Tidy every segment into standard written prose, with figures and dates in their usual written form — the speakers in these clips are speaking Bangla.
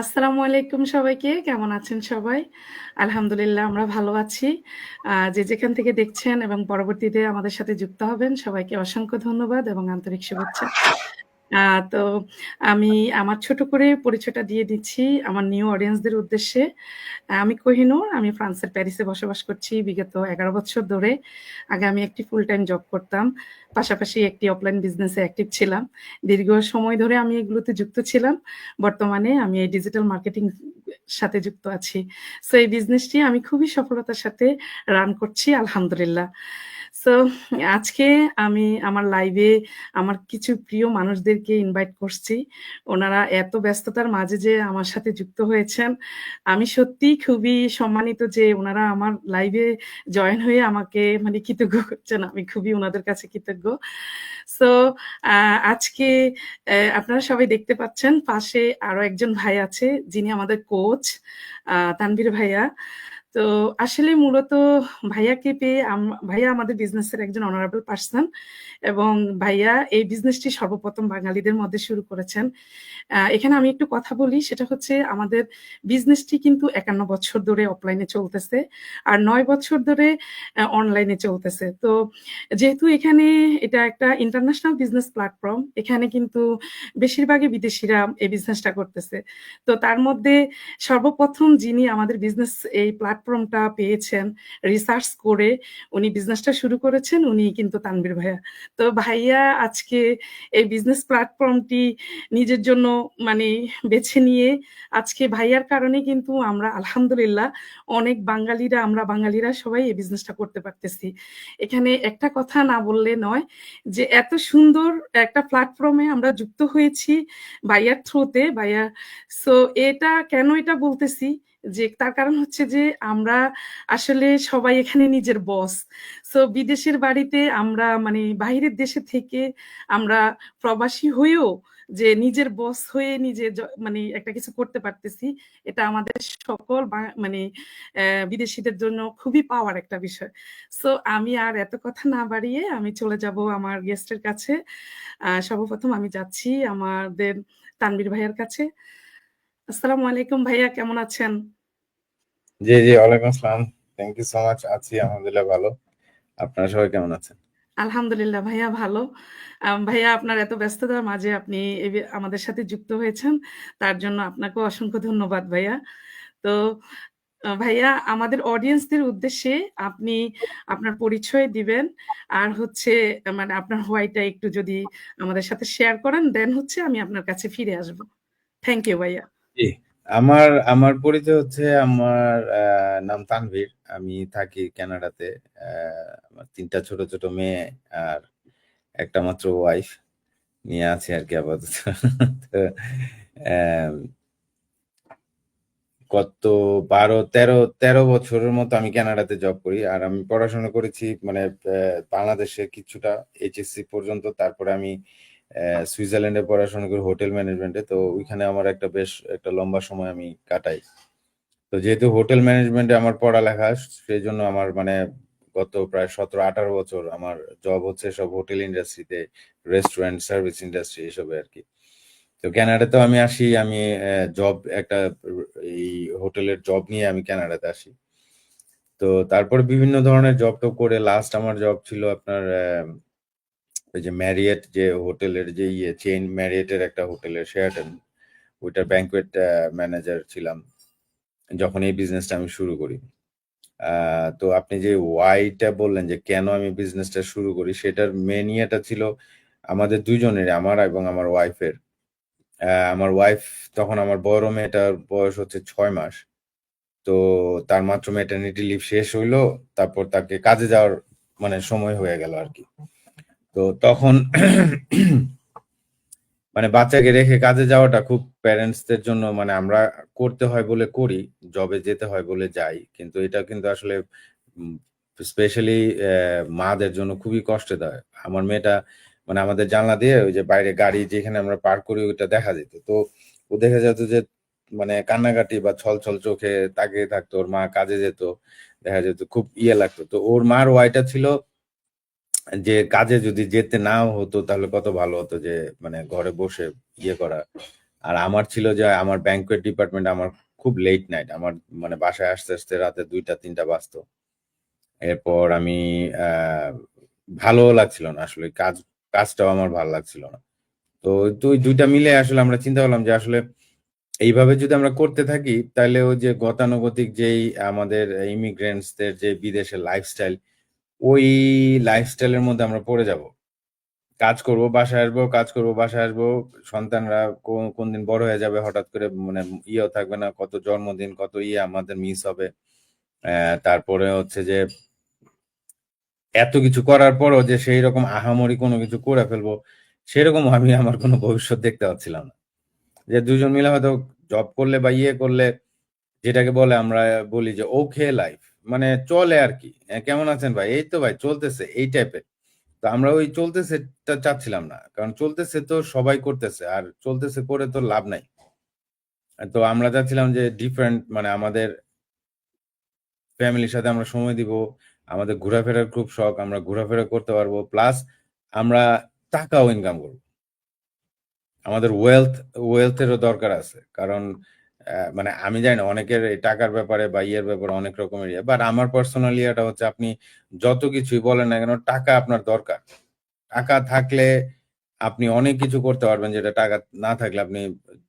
আসসালামু আলাইকুম সবাইকে। কেমন আছেন সবাই? আলহামদুলিল্লাহ আমরা ভালো আছি। যে যেখান থেকে দেখছেন এবং পরবর্তীতে আমাদের সাথে যুক্ত হবেন সবাইকে অসংখ্য ধন্যবাদ এবং আন্তরিক শুভেচ্ছা। আ তো আমি আমার ছোট করে পরিচয়টা দিয়ে দিচ্ছি আমার নিউ অডিয়েন্সদের উদ্দেশ্যে। আমি কোহিনূর। আমি ফ্রান্সের প্যারিসে বসবাস করছি বিগত ১১ বছর ধরে। আগে আমি একটি ফুল টাইম জব করতাম। পাশাপাশি একটি অফলাইন বিজনেসে অ্যাক্টিভ ছিলাম। দীর্ঘ সময় ধরে আমি এগুলোতে যুক্ত ছিলাম। বর্তমানে আমি এই ডিজিটাল মার্কেটিং সাথে যুক্ত আছি। সো এই বিজনেসটি আমি খুবই সফলতার সাথে রান করছি আলহামদুলিল্লাহ। সো আজকে আমি আমার লাইভে আমার কিছু প্রিয় মানুষদেরকে ইনভাইট করছি। ওনারা এত ব্যস্ততার মাঝে যে আমার সাথে যুক্ত হয়েছেন, আমি সত্যিই খুবই সম্মানিত যে ওনারা আমার লাইভে জয়েন হয়ে আমাকে মানে কৃতজ্ঞ করছেন। আমি খুবই ওনাদের কাছে কৃতজ্ঞ। সো আ আজকে আপনারা সবাই দেখতে পাচ্ছেন পাশে আরো একজন ভাই আছে যিনি আমাদের কোচ তানভীর ভাইয়া। তো আসলে মূলত ভাইয়াকে পেয়ে ভাইয়া আমাদের বিজনেসের একজন অনারেবল পারসন এবং ভাইয়া এই বিজনেসটি সর্বপ্রথম বাঙালিদের মধ্যে শুরু করেছেন। এখানে আমি একটু কথা বলি সেটা হচ্ছে আমাদের বিজনেসটি কিন্তু ৫১ বছর ধরে অফলাইনে চলতেছে। আর ৯ বছর ধরে অনলাইনে চলতেছে। তো যেহেতু এখানে এটা একটা ইন্টারন্যাশনাল বিজনেস প্ল্যাটফর্ম, এখানে কিন্তু বেশিরভাগই বিদেশিরা এই বিজনেসটা করতেছে। তো তার মধ্যে সর্বপ্রথম যিনি আমাদের বিজনেস এই প্ল্যাটফর্মটা পেয়েছেন, রিসার্চ করে উনি বিজনেসটা শুরু করেছেন, উনিই কিন্তু তানভীর ভাইয়া। তো ভাইয়া আজকে এই বিজনেস প্ল্যাটফর্মটি নিজের জন্য মানে বেছে নিয়ে আজকে ভাইয়ার কারণে কিন্তু আমরা আলহামদুলিল্লাহ অনেক বাঙালিরা আমরা বাঙালিরা সবাই এই বিজনেসটা করতে পারতেছি। এখানে একটা কথা না বললে নয় যে এত সুন্দর একটা প্ল্যাটফর্মে আমরা যুক্ত হয়েছি ভাইয়ার থ্রুতে ভাইয়া। সো এটা কেন বলতেছি যে তার কারণ হচ্ছে যে আমরা আসলে সবাই এখানে নিজের বস। সো বিদেশের বাড়িতে আমরা মানে বাহিরের দেশে থেকে আমরা প্রবাসী হয়েও যে নিজের বস হয়ে নিজে মানে একটা কিছু করতে পারতেছি, এটা আমাদের সকল মানে বিদেশিদের জন্য খুবই পাওয়ার একটা বিষয়। সো আমি আর এত কথা না বাড়িয়ে আমি চলে যাব আমার গেস্টের কাছে। সর্বপ্রথম আমি যাচ্ছি আমাদের তানভীর ভাইয়ার কাছে। আসসালামু আলাইকুম ভাইয়া, কেমন আছেন? জি জি, ওয়ালাইকুম আসসালাম। Thank you so much. আছি আলহামদুলিল্লাহ ভালো। আপনারা সবাই কেমন আছেন? আলহামদুলিল্লাহ ভাইয়া ভালো। ভাইয়া আপনার এত ব্যস্ততার মাঝে আপনি আমাদের সাথে যুক্ত হয়েছেন। তার জন্য আপনাকেও অসংখ্য ধন্যবাদ ভাইয়া। তো ভাইয়া আমাদের অডিয়েন্সদের উদ্দেশ্যে আপনি আপনার পরিচয় দিবেন। আর হচ্ছে মানে আপনার হোয়াইটা একটু যদি আমাদের সাথে শেয়ার করেন দেন হচ্ছে আমি আপনার কাছে ফিরে আসব। থ্যাংক ইউ ভাইয়া। জি, আমার আমার পরিচয় হচ্ছে আমার নাম তানভীর। আমি থাকি কানাডাতে। আমার ৩টা ছোট ছোট মেয়ে আর একটা মাত্র ওয়াইফ নিয়ে আছি আর কি আপাতত। তো আহ, গত ১২ ১৩ বছরের মতো আমি কানাডাতে জব করি। আর আমি পড়াশোনা করেছি মানে বাংলাদেশে কিছুটা এইচএসসি পর্যন্ত। তারপরে আমি সুইজারল্যান্ডে পড়াশোনা করি হোটেল ম্যানেজমেন্টে। তো ওইখানে আমার বেশ একটা লম্বা সময় আমি কাটাই। তো যেহেতু হোটেল ম্যানেজমেন্টে আমার পড়ালেখা, সেই জন্য আমার মানে গত প্রায় ১৭ ১৮ বছর আমার জব হচ্ছে সব হোটেল ইন্ডাস্ট্রিতে, রেস্টুরেন্ট সার্ভিস ইন্ডাস্ট্রি এসবে আর কি। তো কানাডাতে আমি আসি, আমি জব একটা এই হোটেলের জব নিয়ে আমি কানাডাতে আসি। তো তারপরে বিভিন্ন ধরনের জব টব করে লাস্ট আমার জব ছিল আপনার ওই যে ম্যারিয়েট যে হোটেলের যে চেইন ম্যারিয়েটের একটা হোটেলের শেয়ারটন, ওইটার ব্যাংকুয়েট ম্যানেজার ছিলাম যখন এই বিজনেসটা আমি শুরু করি। তো আপনি যে ওয়াইটা বললেন যে কেন আমি বিজনেসটা শুরু করি, সেটার মেন ইয়েটা ছিল আমাদের দুইজনের, আমার এবং আমার ওয়াইফের। আমার ওয়াইফ তখন, আমার বড় মেয়েটার বয়স হচ্ছে ৬ মাস। তো তার মাত্র ম্যাটারনিটি লিভ শেষ হইলো, তারপর তাকে কাজে যাওয়ার মানে সময় হয়ে গেল আর কি। তো তখন মানে বাচ্চাকে রেখে কাজে যাওয়াটা খুব প্যারেন্টসদের জন্য মানে আমরা করতে হয় বলে করি, জবে যেতে হয় বলে যাই, কিন্তু এটা কিন্তু আসলে স্পেশালি মাদের জন্য খুবই কষ্টদায়ক। আমার মেয়েটা মানে আমাদের জানলা দিয়ে ওই যে বাইরে গাড়ি যেখানে আমরা পার্ক করি ওইটা দেখা যেত। তো ও দেখা যেত যে মানে কান্নাকাটি বা ছল ছল চোখে তাকিয়ে থাকতো, ওর মা কাজে যেত, দেখা যেত খুব ইয়ে লাগতো। তো ওর মার ওয়াইটা ছিল যে কাজে যদি যেতে নাও হতো তাহলে কত ভালো হতো, যে মানে ঘরে বসে ইয়ে করা, আর আমার ছিল যে আমার ব্যাংকুয়েট ডিপার্টমেন্ট, আমার খুব লেট নাইট, আমার মানে বাসায় আসতে আসতে রাতে 2টা 3টা বাজতো। এরপর আমি ভালোও লাগছিল না আসলে, কাজটাও আমার ভালো লাগছিল না। তো ওই দুইটা মিলে আসলে আমরা চিন্তা করলাম যে আসলে এইভাবে যদি আমরা করতে থাকি তাহলে ওই যে গতানুগতিক যেই আমাদের ইমিগ্রেন্টসদের যে বিদেশের লাইফস্টাইল, ওই লাইফস্টাইলের মধ্যে আমরা পড়ে যাব। কাজ করব বাসায় আসবো, কাজ করব বাসায় আসবো, সন্তানরা কোন দিন বড় হয়ে যাবে হঠাৎ করে, মানে ইয়েও থাকবে না, কত জন্মদিন কত ইয়ে আমাদের মিস হবে। তারপরে হচ্ছে যে এত কিছু করার পরও যে সেই রকম আহামরি কোনো কিছু করে ফেলবো, সেরকম আমি আমার কোনো ভবিষ্যৎ দেখতে পাচ্ছিলাম না। যে দুজন মিলে হয়তো জব করলে বা ইয়ে করলে, যেটাকে বলে আমরা বলি যে ওকে লাইফ, মানে চলে আর কি। কেমন আছেন ভাই? এই তো ভাই চলতেছে, এই টাইপের। তো আমরা ওই চলতেছে চাচ্ছিলাম না, কারণ চলতেছে তো সবাই করতেছে, আর চলতেছে করে তো লাভ নাই। তো আমরা চাচ্ছিলাম যে ডিফারেন্ট, মানে আমাদের ফ্যামিলির সাথে আমরা সময় দিব, আমাদের ঘোরাফেরার খুব শখ, আমরা ঘোরাফেরা করতে পারবো, প্লাস আমরা টাকাও ইনকাম করবো। আমাদের ওয়েলথেরও দরকার আছে, কারণ মানে আমি জানি না অনেকের এই টাকার ব্যাপারে বা ইয়ের ব্যাপারে অনেক রকমের ইয়ে, বাট আমার পার্সোনাল ইয়েটা হচ্ছে আপনি যত কিছুই বলেন না কেন, টাকা আপনার দরকার। টাকা থাকলে আপনি অনেক কিছু করতে পারবেন, যেটা টাকা না থাকলে আপনি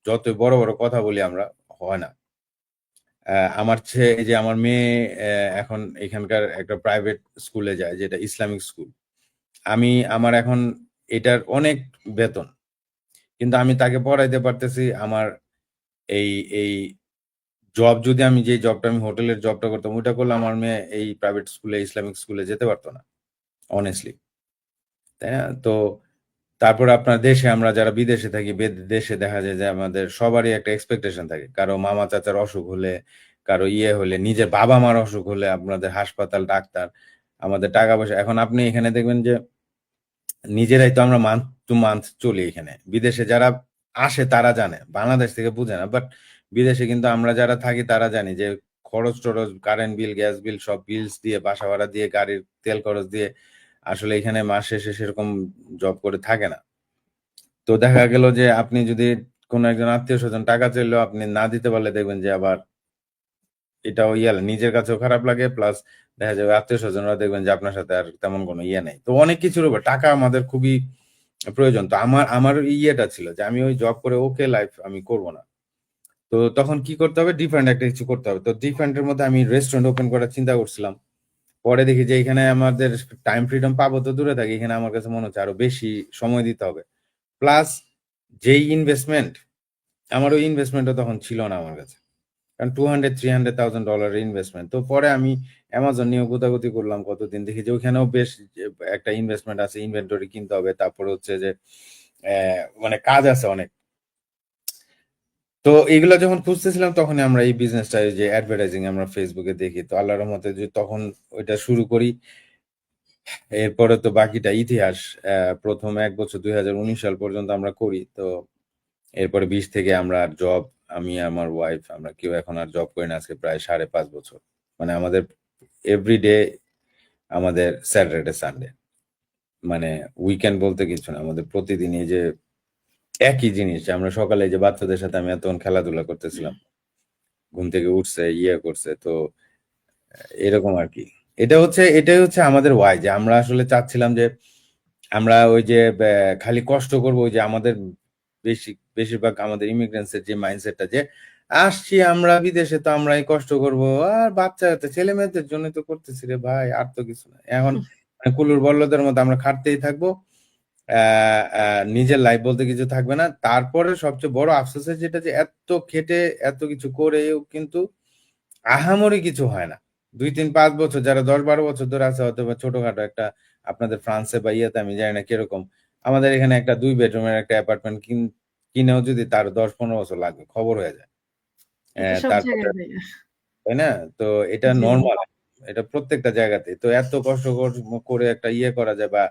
যতই বড় বড় কথা বলি আমরা, হয় না। আমার ছেলে, এই যে আমার মেয়ে এখন এখানকার একটা প্রাইভেট স্কুলে যায়, যেটা ইসলামিক স্কুল। আমার এখন এটার অনেক বেতন, কিন্তু আমি তাকে পড়াইতে পারতেছি। আমার এই এই জব, যদি আমি যে জবটা, আমি হোটেলের জবটা করতাম, ওইটা করলে আমার মেয়ে এই প্রাইভেট স্কুলে, ইসলামিক স্কুলে যেতে পারতো না, অনেস্টলি। তাই না? তো তারপরে আপনার দেশে, আমরা যারা বিদেশে থাকি, দেশে দেখা যায় যে আমাদের সবারই একটা এক্সপেকটেশন থাকে। কারো মামা চাচার অসুখ হলে, কারো ইয়ে হলে, নিজের বাবা মার অসুখ হলে আপনাদের হাসপাতাল, ডাক্তার, আমাদের টাকা পয়সা। এখন আপনি এখানে দেখবেন যে নিজেরাই তো আমরা মান্থ টু মান্থ চলি এখানে। বিদেশে যারা আসে তারা জানে, বাংলাদেশ থেকে বুঝে না, বাট বিদেশে কিন্তু আমরা যারা থাকি তারা জানি যে খরচ টরচ, কারেন্ট বিল, গ্যাস বিল, সব বিলস দিয়ে, বাসা ভাড়া দিয়ে, গাড়ির তেল খরচ দিয়ে আসলে এখানে মাস শেষে সেরকম জব করে থাকে না। তো দেখা গেল যে আপনি যদি কোনো একজন আত্মীয় স্বজন টাকা চাইলেও আপনি না দিতে পারলে দেখবেন যে আবার এটাও নিজের কাছেও খারাপ লাগে, প্লাস দেখা যাবে আত্মীয় স্বজনরা দেখবেন যে আপনার সাথে আর তেমন কোনো ইয়ে নেই। তো অনেক কিছুর উপর টাকা আমাদের খুবই প্রয়োজন। তো আমার ইয়েটা ছিল যে আমি ওই জব করে ওকে লাইফ আমি করব না। তো তখন কি করতে হবে? ডিফারেন্ট একটা কিছু করতে হবে। তো ডিফারেন্টের মধ্যে আমি রেস্টুরেন্ট ওপেন করার চিন্তা করছিলাম। পরে দেখি যে এখানে আমাদের টাইম ফ্রিডম পাবো তো দূরে থাকি, এখানে আমার কাছে মনে হচ্ছে আরো বেশি সময় দিতে হবে। প্লাস যেই ইনভেস্টমেন্ট, আমার ওই ইনভেস্টমেন্টও তখন ছিল না আমার কাছে। কারণ $200,000-300,000 ইনভেস্টমেন্ট। তো পরে আমি অ্যামাজন নিয়ে গোতাগুতি করলাম কতদিন, দেখি যে ওইখানেও বেশ একটা ইনভেস্টমেন্ট আছে, ইনভেন্টরি কিনতে হবে, তারপরে হচ্ছে যে মানে কাজ আছে অনেক। তো এগুলা যখন খুঁজতেছিলাম তখনই আমরা এই বিজনেসটা, যে অ্যাডভার্টাইজিং, আমরা ফেসবুকে দেখি। তো আল্লাহর রহমতে যে তখন ওইটা শুরু করি। এরপরে তো বাকিটা ইতিহাস। প্রথম 1 বছর 2019 সাল পর্যন্ত আমরা করি। তো এরপরে 20 থেকে আমরা জব, আমি আমার ওয়াইফ, আমরা কেউ এখন আর জব করি না আজকে প্রায় 5.5 বছর। মানে আমাদের এভরিডে, আমাদের স্যাটারডে সানডে, মানে উইকেন্ড বলতে কিছু না, আমাদের প্রতিদিন এই যে একই জিনিস, যে আমরা সকালে যে বাচ্চাদের সাথে আমি এতক্ষণ খেলাধুলা করতেছিলাম, ঘুম থেকে উঠছে, ইয়ে করছে, তো এরকম আর কি। এটাই হচ্ছে আমাদের ওয়াই, যে আমরা আসলে চাচ্ছিলাম যে আমরা ওই যে খালি কষ্ট করব, ওই যে আমাদের বেশিরভাগ আমাদের ইমিগ্রেন্টস এর যে মাইন্ডসেটটা, যে আসছি আমরা বিদেশে তো আমরাই কষ্ট করব, আর বাচ্চা ছেলে মেয়েদের জন্য তো করতেছি রে ভাই, আর তো কিছু না এখন। কুলুর বল্লদের মতো আমরা খাটতেই থাকবো। নিজের লাইফ বলতে কিছু থাকবে না। তারপরে সবচেয়ে বড় আফসোসের যেটা, যে এত খেটে এত কিছু করেও কিন্তু আহামরি কিছু হয় না। 2 3 5 বছর, যারা 10 12 বছর ধরে আছে, হয়তো বা ছোটখাটো একটা, আপনাদের ফ্রান্সে বা ইয়েতে আমি জানি না কিরকম, আমাদের এখানে একটা 2 বেডরুমের একটা অ্যাপার্টমেন্ট কিনেও যদি তার 10 15 বছর লাগবে, খবর হয়ে যায়। এটা সব তারপরে, জায়গায় ভাইয়া। তাই না? তো এটা জি। নরমাল, এটা প্রত্যেকটা জায়গাতে। তো এত কষ্ট করে একটা ইয়ে করা যায়, বা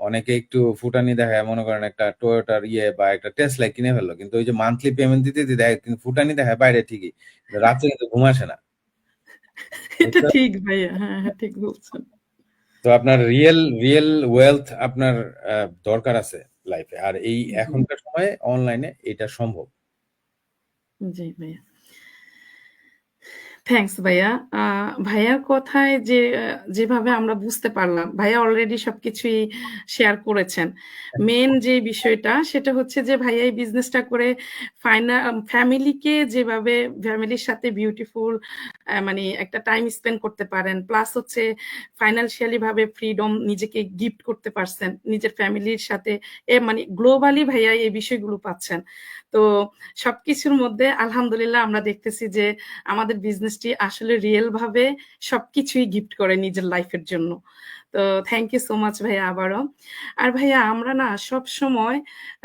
অনেকে একটু ফুটানি দেখায়, মনে করেন একটা টয়োটার ইয়ে বা একটা টেসলা কিনে ফেললো, কিন্তু ওই যে মান্থলি পেমেন্ট দিতে দিতে কিন্তু ফুটানি দেখায় বাইরে ঠিকই, কিন্তু রাত্রে কিন্তু ঘুম আসে না। এটা বুঝছো? ঠিক ভাইয়া। হ্যাঁ, হ্যাঁ, ঠিক বলছেন। তো আপনার রিয়েল রিয়েল ওয়েলথ আপনার দরকার আছে। লাইফে। আর এই জি, এখনকার সময়ে অনলাইনে এটা সম্ভব। জি ভাইয়া। থ্যাংকস ভাইয়া। আ ভাইয়ার কথায় যেভাবে আমরা বুঝতে পারলাম, ভাইয়া অলরেডি সবকিছুই শেয়ার করেছেন। মেইন যে বিষয়টা সেটা হচ্ছে যে ভাইয়া এই বিজনেসটা করে ফ্যামিলিকে যেভাবে ফ্যামিলির সাথে বিউটিফুল মানে একটা টাইম স্পেন্ড করতে পারেন। প্লাস হচ্ছে ফাইন্যান্সিয়ালি ভাবে ফ্রিডম নিজেকে গিফট করতে পারছেন। নিজের ফ্যামিলির সাথে মানে গ্লোবালি ভাইয়া এই বিষয়গুলো পাচ্ছেন। তো সবকিছুর মধ্যে আলহামদুলিল্লাহ আমরা দেখতেছি যে আমাদের বিজনেসটি আসলে রিয়েল ভাবে সবকিছুই গিফট করে নিজের লাইফের জন্য। তো থ্যাংক ইউ সো মাচ ভাইয়া আবারও। আর ভাইয়া আমরা না সবসময়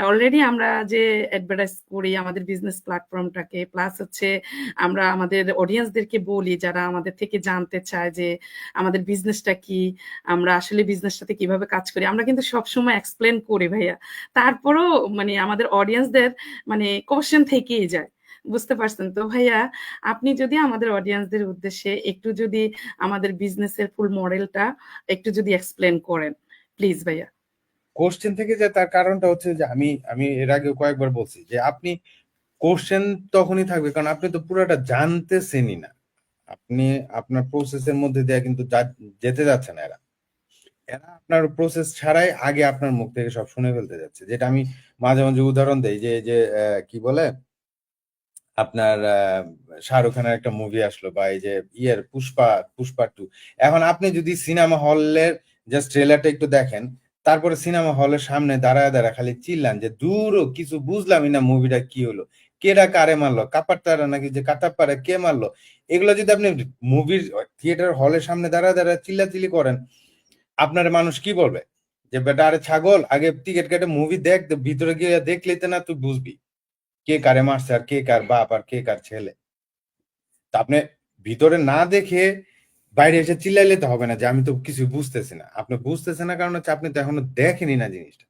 অলরেডি আমরা যে অ্যাডভার্টাইজ করি আমাদের বিজনেস প্ল্যাটফর্মটাকে, প্লাস হচ্ছে আমরা আমাদের অডিয়েন্সদেরকে বলি যারা আমাদের থেকে জানতে চায় যে আমাদের বিজনেসটা কি, আমরা আসলে বিজনেসটাতে কিভাবে কাজ করি। আমরা কিন্তু সবসময় এক্সপ্লেন করি ভাইয়া। তারপরেও মানে আমাদের অডিয়েন্সদের মানে কোয়েশ্চেন থেকেই যায়। বুঝতে পারছেন তো ভাইয়া? আপনি যদি আমাদের অডিয়েন্সদের উদ্দেশ্যে একটু যদি আমাদের বিজনেসের ফুল মডেলটা একটু যদি এক্সপ্লেন করেন প্লিজ ভাইয়া। কোশ্চেন থেকে যে তার কারণটা হচ্ছে যে আমি আমি এর আগে কয়েকবার বলছি যে আপনি কোশ্চেন তখনই থাকবে কারণ আপনি তো পুরোটা জানতেছেনই না। আপনি আপনার প্রসেসের মধ্যে দিয়ে কিন্তু যেতে যাচ্ছে না এরা। এরা আপনার প্রসেস ছাড়াই আগে আপনার মুখ থেকে সব শুনে ফেলতে যাচ্ছে। যেটা আমি মাঝে মাঝে উদাহরণ দেই যে কি বলে আপনার শাহরুখ খানের একটা মুভি আসলো বা এই যে পুষ্পা 2। এখন আপনি যদি সিনেমা হলের জাস্ট ট্রেলারটা একটু দেখেন, তারপরে সিনেমা হলের সামনে দাঁড়ায় দাঁড়ায় খালি চিল্লান যে দূরও কিছু বুঝলামই না মুভিটা কি হলো, কেডা কারে মারলো, কাপারতারা নাকি যে কাটাপ্পারে কে মারলো, এগুলো যদি আপনি মুভির থিয়েটার হলের সামনে দাঁড়ায় দাঁড়ায় চিল্লাচিল্লি করেন, আপনার মানুষ কি বলবে? যে বেটা আরে ছাগল, আগে টিকিট কেটে মুভি দেখ, ভিতরে গিয়ে দেখলেই তো না তুই বুঝবি কে কারে মারছে আর কে কার বাপ আর কে কার ছেলে। তা আপনি ভিতরে না দেখে বাইরে এসে চিল্লাইলে তো হবে না যে আমি তো কিছু বুঝতেছি না। আপনি বুঝতেছেন না কারণ হচ্ছে আপনি তো এখনো দেখেনি না জিনিসটা।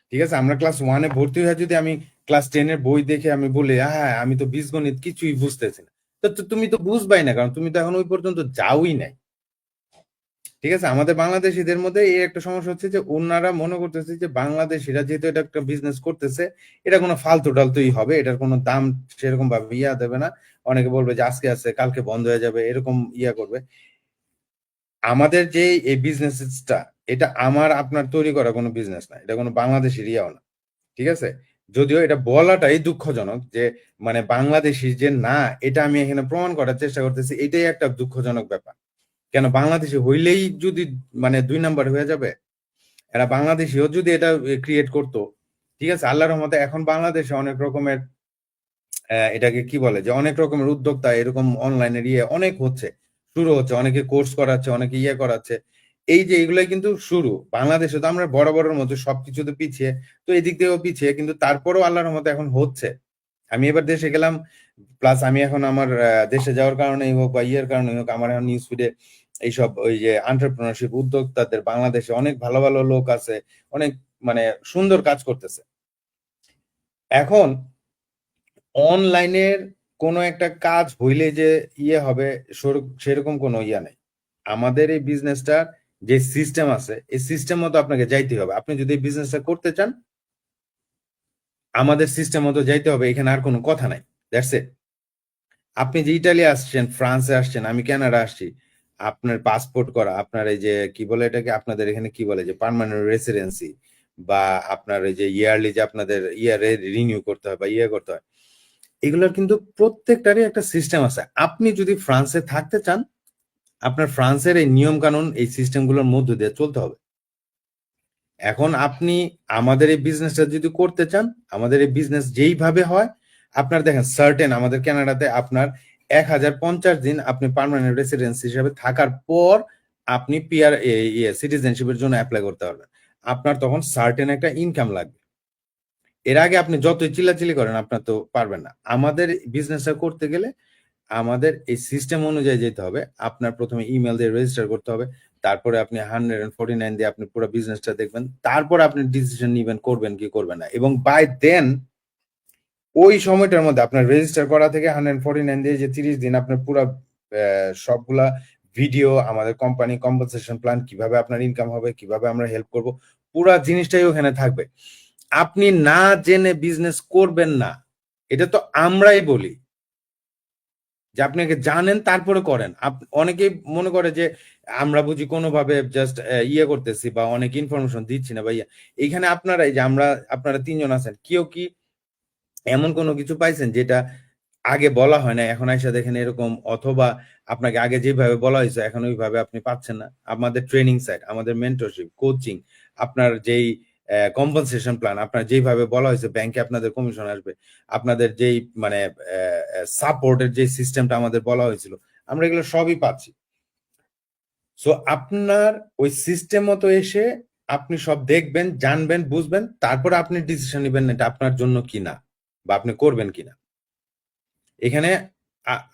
ঠিক আছে, আমরা ক্লাস 1-এ ভর্তি হয়ে যদি আমি ক্লাস 10 এর বই দেখে আমি বলি হ্যাঁ আমি তো বীজগণিত কিছুই বুঝতেছি না, তো তুমি তো বুঝবাই না কারণ তুমি তো এখন ওই পর্যন্ত যাওই নাই। ঠিক আছে, আমাদের বাংলাদেশিদের মধ্যে এই একটা সমস্যা হচ্ছে যে ওনারা মনে করতেছে যে বাংলাদেশিরা যেহেতু এটা একটা বিজনেস করতেছে, এটা কোনো ফালতু টালতুই হবে, এটার কোনো দাম সেরকম ভাবে ইয়া দেবে না। অনেকে বলবে যে আজকে আছে কালকে বন্ধ হয়ে যাবে, এরকম ইয়া করবে। আমাদের যে এই বিজনেসটা, এটা আমার আপনার তৈরি করা কোনো বিজনেস না, এটা কোনো বাংলাদেশের ইয়াও না। ঠিক আছে, যদিও এটা বলাটাই দুঃখজনক যে মানে বাংলাদেশি যে না, এটা আমি এখানে প্রমাণ করার চেষ্টা করতেছি, এটাই একটা দুঃখজনক ব্যাপার। কেন বাংলাদেশি হইলেই যদি মানে 2 নাম্বার হয়ে যাবে? এরা বাংলাদেশিও যদি এটা ক্রিয়েট করতো, ঠিক আছে, আল্লাহর রহমতে এখন বাংলাদেশে অনেক রকমের এটাকে কি বলে যে অনেক রকমের উদ্যোক্তা এরকম অনলাইনের ইয়ে অনেক হচ্ছে, শুরু হচ্ছে, অনেকে কোর্স করাচ্ছে, অনেকে ইয়ে করাচ্ছে। এই যে এগুলাই কিন্তু শুরু। বাংলাদেশে তো আমরা বরাবরের মতো সবকিছুতে পিছিয়ে, তো এদিক দিয়েও পিছিয়ে, কিন্তু তারপরেও আল্লাহর রহমতে এখন হচ্ছে। আমি এবার দেশে গেলাম, প্লাস আমি এখন আমার দেশে যাওয়ার কারণেই হোক বা ইয়ের কারণেই হোক, আমার এখন নিউজ ফিডে এইসব ওই যে এন্টারপ্রেনারশিপ উদ্যোক্তাদের বাংলাদেশে অনেক ভালো ভালো লোক আছে, অনেক মানে সুন্দর কাজ করতেছে। এখন অনলাইনের কোনো একটা কাজ হইলে যে ইয়ে হবে সেরকম কোনো ইয়া নেই। আমাদের এই বিজনেসটার যে সিস্টেম আছে, এই সিস্টেম মতো আপনাকে যাইতে হবে। আপনি যদি এই বিজনেসটা করতে চান, আমাদের সিস্টেম মতো যাইতে হবে, এখানে আর কোনো কথা নাই। That's it. আপনি যে ইটালি আসছেন, ফ্রান্সে আসছেন, আমি কানাডা আসছি, আপনার পাসপোর্ট করা, আপনার এই যে কি বলে এটাকে, আপনাদের এখানে কি বলে যে পার্মানেন্ট রেসিডেন্সি, বা আপনার এই যে ইয়ারলি যে আপনাদের ইয়ারে রিনিউ করতে হয় বা ইয়ে করতে হয়, এগুলোর কিন্তু প্রত্যেকটারই একটা সিস্টেম আছে। আপনি যদি ফ্রান্সে থাকতে চান, আপনার ফ্রান্সের এই নিয়ম কানুন এই সিস্টেমগুলোর মধ্য দিয়ে চলতে হবে। এখন আপনি আমাদের এই বিজনেসটা যদি করতে চান, আমাদের এই বিজনেস যেইভাবে হয়, আপনার দেখেন সার্টেন আমাদের কানাডাতে আপনার 1050 দিন আপনি পার্মানেন্ট রেসিডেন্স হিসেবে থাকার পর আপনি পিআর সিটিজেনশিপের জন্য অ্যাপ্লাই করতে পারবেন। আপনার তখন সার্টেন একটা ইনকাম লাগবে। এর আগে আপনি যতই চিল্লাচিল্লি করেন আপনার তো পারবেন না। আমাদের বিজনেসটা করতে গেলে আমাদের এই সিস্টেম অনুযায়ী যেতে হবে। আপনার প্রথমে ইমেল দিয়ে রেজিস্টার করতে হবে, তারপরে আপনি 149 দিয়ে আপনি পুরো বিজনেসটা দেখবেন, তারপরে আপনি ডিসিশন নিবেন করবেন কি করবেন না। এবং বাই দেন ওই সময়টার মধ্যে আপনার রেজিস্টার করা থেকে 149 দিয়ে যে 30 দিন আপনার পুরো সবগুলা ভিডিও, আমাদের কোম্পানি কম্পেনসেশন প্ল্যান, কিভাবে আপনার ইনকাম হবে, কিভাবে আমরা হেল্প করব, পুরা জিনিসটাই ওখানে থাকবে। আপনি না জেনে বিজনেস করবেন না, এটা তো আমরাই বলি যে আপনাকে জানেন তারপরে করেন। অনেকেই মনে করে যে আমরা বুঝি কোনোভাবে জাস্ট ইয়ে করতেছি বা অনেক ইনফরমেশন দিচ্ছি না ভাইয়া। এইখানে আপনারা এই যে আপনারা তিনজন আছেন, কেউ কি এমন কোনো কিছু পাইছেন যেটা আগে বলা হয় না, এখন আইসা দেখেন এরকম, অথবা আপনাকে আগে যেভাবে বলা হয়েছে এখন ওইভাবে আপনি পাচ্ছেন না? আমাদের ট্রেনিং সাইট, আমাদের মেন্টরশিপ, কোচিং, আপনার যেই কম্পেনসেশন প্ল্যান, আপনার যেইভাবে বলা হয়েছে ব্যাংকে আপনাদের কমিশন আসবে, আপনাদের যেই মানে সাপোর্টের যে সিস্টেমটা আমাদের বলা হয়েছিল, আমরা এগুলো সবই পাচ্ছি। সো আপনার ওই সিস্টেম মতো এসে আপনি সব দেখবেন, জানবেন, বুঝবেন, তারপরে আপনি ডিসিশন নেবেন এটা আপনার জন্য কিনা বা আপনি করবেন কিনা। এখানে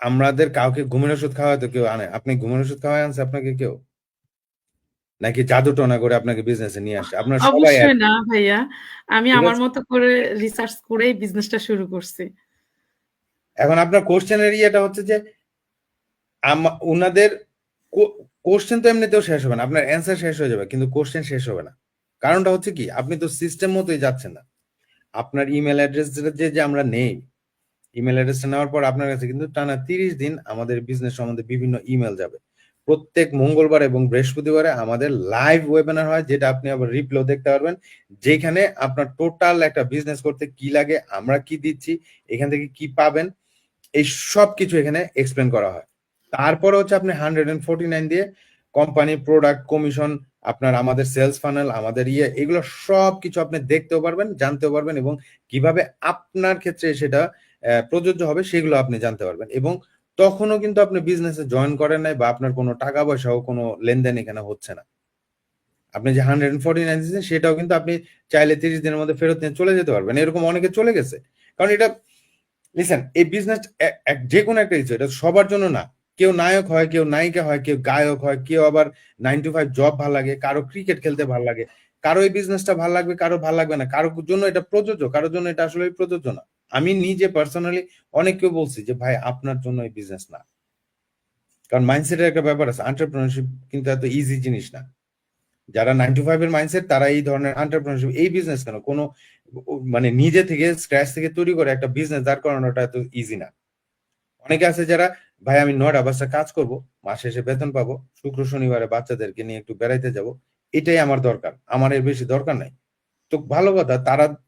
আমাদের কাউকে ঘুমের ওষুধ খাওয়াতে কেউ আনে? আপনি ঘুমের ওষুধ খাওয়ায় আনছে আপনাকে কেউ, নাকি জাদু টনা করে আপনাকে বিজনেসে নিয়ে আসছে? আপনার সবাই অবশ্যই না ভাইয়া, আমি ঠিক আমার আছে। মতো করে রিসার্চ করেই বিজনেসটা শুরু করছি। এখন আপনার কোশ্চেনের ইয়েটা হচ্ছে যে উনাদের কোশ্চেন তো এমনিতেও শেষ হবে না, আপনার অ্যান্সার শেষ হয়ে যাবে কিন্তু কোশ্চেন শেষ হবে না। কারণটা হচ্ছে কি, আপনি তো সিস্টেম মতোই যাচ্ছেন না। আপনার ইমেল অ্যাড্রেস যে আমরা নেই, ইমেল অ্যাড্রেসটা নেওয়ার পর আপনার কাছে কিন্তু টানা 30 দিন আমাদের বিজনেস সম্বন্ধে বিভিন্ন ইমেল যাবে। প্রত্যেক মঙ্গলবার এবং বৃহস্পতিবারে আমাদের লাইভ ওয়েবিনার হয়, যেটা আপনি আবার রিপ্লে দেখতে পারবেন, যেখানে আপনার টোটাল একটা বিজনেস করতে কি লাগে, আমরা কি দিচ্ছি, এখান থেকে কি পাবেন, এই সব কিছু এখানে এক্সপ্লেন করা হয়। তারপরে হচ্ছে আপনি 149 দিয়ে কোম্পানি, প্রোডাক্ট, কমিশন, আপনার আমাদের সেলস ফানেল, আমাদের এগুলো সব কিছু আপনি দেখতেও পারবেন, জানতেও পারবেন, এবং কিভাবে আপনার ক্ষেত্রে সেটা প্রযোজ্য হবে সেগুলো আপনি জানতে পারবেন। এবং তখনও কিন্তু আপনি বিজনেসে জয়েন করেন নাই বা আপনার কোনো টাকা পয়সাও কোনো লেনদেন এখানে হচ্ছে না। আপনি যে 149 দিচ্ছেন সেটাও কিন্তু আপনি চাইলে 30 দিনের মধ্যে ফেরত নিয়ে চলে যেতে পারবেন। এরকম অনেকে চলে গেছে। কারণ এটা, লিসেন, এই বিজনেস যে কোনো একটা কিছু, এটা সবার জন্য না। কেউ নায়ক হয়, কেউ নায়িকা হয়, কেউ গায়ক হয়, কেউ আবার 9 to 5 জব ভাল লাগে, কারো ক্রিকেট খেলতে ভাল লাগে, কারো এই বিজনেসটা ভাল লাগবে, কারো ভাল লাগবে না, কারোর জন্য এটা প্রযোজ্য, কারোর জন্য এটা আসলে প্রযোজ্য না। আমি নিজে পার্সোনালি অনেককেও বলছি যে ভাই আপনার জন্য এই বিজনেস না। কারণ মাইন্ডসেটের একটা ব্যাপার আছে, এন্টারপ্রেনারশিপ কিন্তু এত ইজি জিনিস না। যারা 9 to 5 এর মাইন্ডসেট, তারা এই ধরনের এন্টারপ্রেনারশিপ, এই বিজনেস কেন, কোনো মানে নিজে থেকে স্ক্র্যাচ থেকে তৈরি করে একটা বিজনেস দাঁড় করানোটা এত ইজি না। অনেকে আছে যারা, ভাই আমি 9টা 5টা কাজ করব, মাস শেষে বেতন পাবো, শুক্র শনিবারে বাচ্চাদেরকে নিয়ে একটু বেড়াইতে যাব, এটাই আমার দরকার, আমার এর বেশি দরকার নাই। তো ভালো কথা,